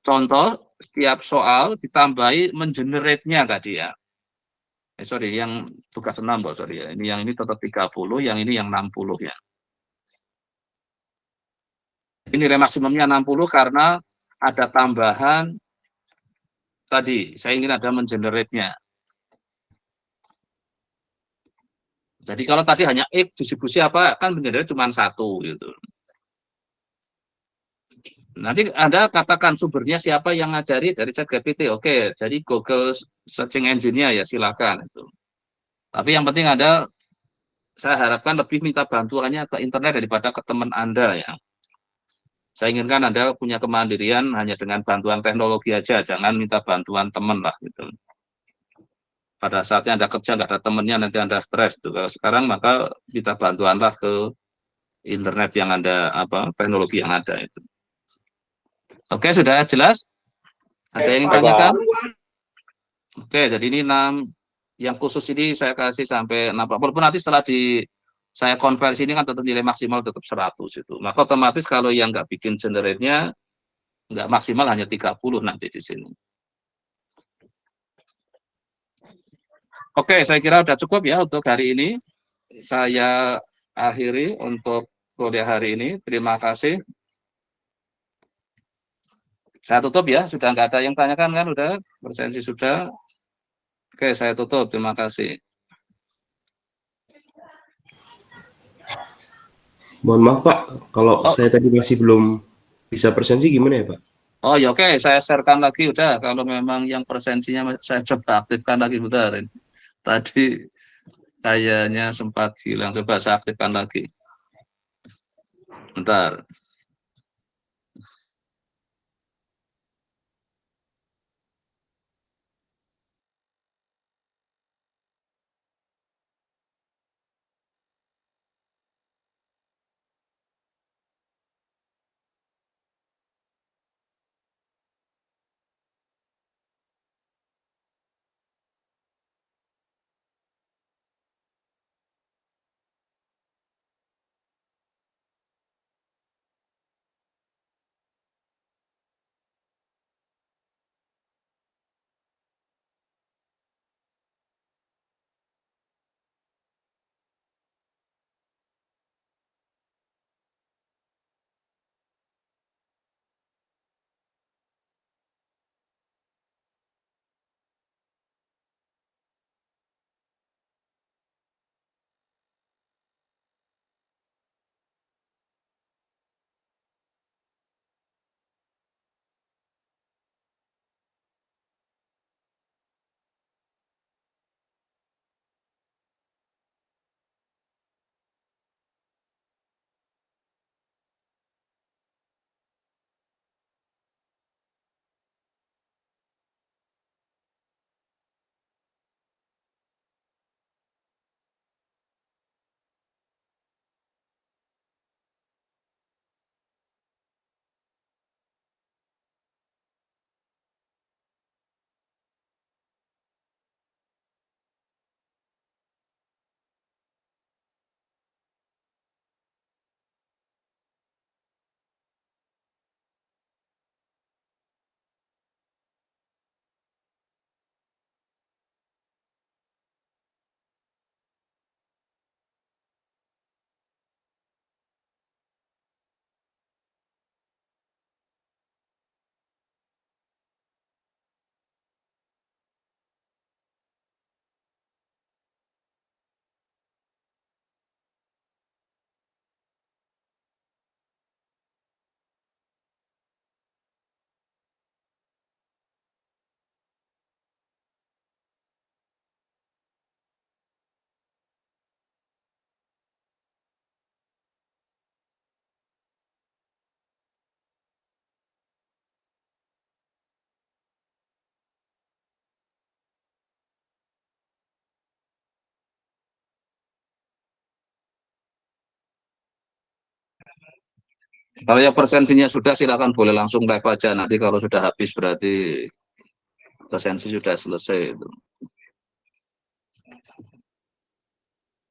contoh, setiap soal ditambahi mengenerate-nya tadi ya. Sorry, yang tugas 6, sorry ya. Ini yang ini tetap 30, yang ini yang 60 ya. Ini nilai maksimumnya 60 karena ada tambahan tadi, saya ingin ada mengenerate-nya. Jadi kalau tadi hanya X distribusi apa kan mengenerate cuma 1 gitu. Nanti Anda katakan sumbernya siapa yang ngajari dari ChatGPT. Oke, jadi Google searching engine-nya ya silakan itu. Tapi yang penting Anda saya harapkan lebih minta bantuannya ke internet daripada ke teman Anda ya. Saya inginkan Anda punya kemandirian hanya dengan bantuan teknologi aja, jangan minta bantuan teman lah gitu. Pada saatnya Anda kerja nggak ada temennya nanti Anda stres tuh. Kalau sekarang maka minta bantuanlah ke internet yang Anda teknologi yang ada itu. Oke, sudah jelas? Ada yang ingin tanyakan? Oke, jadi ini 6 yang khusus ini saya kasih sampai 6. Walaupun nanti setelah saya konversi ini kan tetap nilai maksimal tetap 100 itu. Maka otomatis kalau yang nggak bikin generate-nya nggak maksimal hanya 30 nanti di sini. Oke, saya kira sudah cukup ya untuk hari ini. Saya akhiri untuk kuliah hari ini. Terima kasih. Saya tutup ya, sudah nggak ada yang tanyakan kan? Udah, presensi sudah. Oke, saya tutup. Terima kasih. Mohon maaf Pak, kalau Oh. saya tadi masih belum bisa presensi gimana ya Pak? Oh ya oke, saya sharekan lagi udah. Kalau memang yang presensinya saya coba aktifkan lagi bentar. Tadi kayaknya sempat hilang, coba saya aktifkan lagi. Bentar. Kalau yang presensinya sudah, silakan boleh langsung live aja. Nanti kalau sudah habis berarti presensi sudah selesai.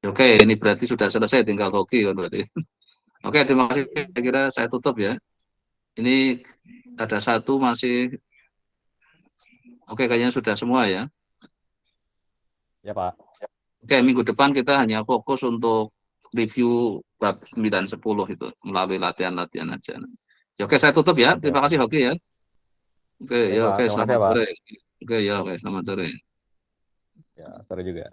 Oke, ini berarti sudah selesai, tinggal hoki kan berarti. Oke, terima kasih. Saya kira saya tutup ya. Ini ada satu masih. Oke, kayaknya sudah semua ya. Ya Pak. Oke, minggu depan kita hanya fokus untuk review bab 9 10 itu melalui latihan-latihan aja. Ya, oke, saya tutup ya. Oke, Terima kasih oke. Hoki ya. Oke, Oke ya Pak, oke, terima kasih selamat ya Pak. sore. Oke, ya oke, selamat sore. Ya, sore juga.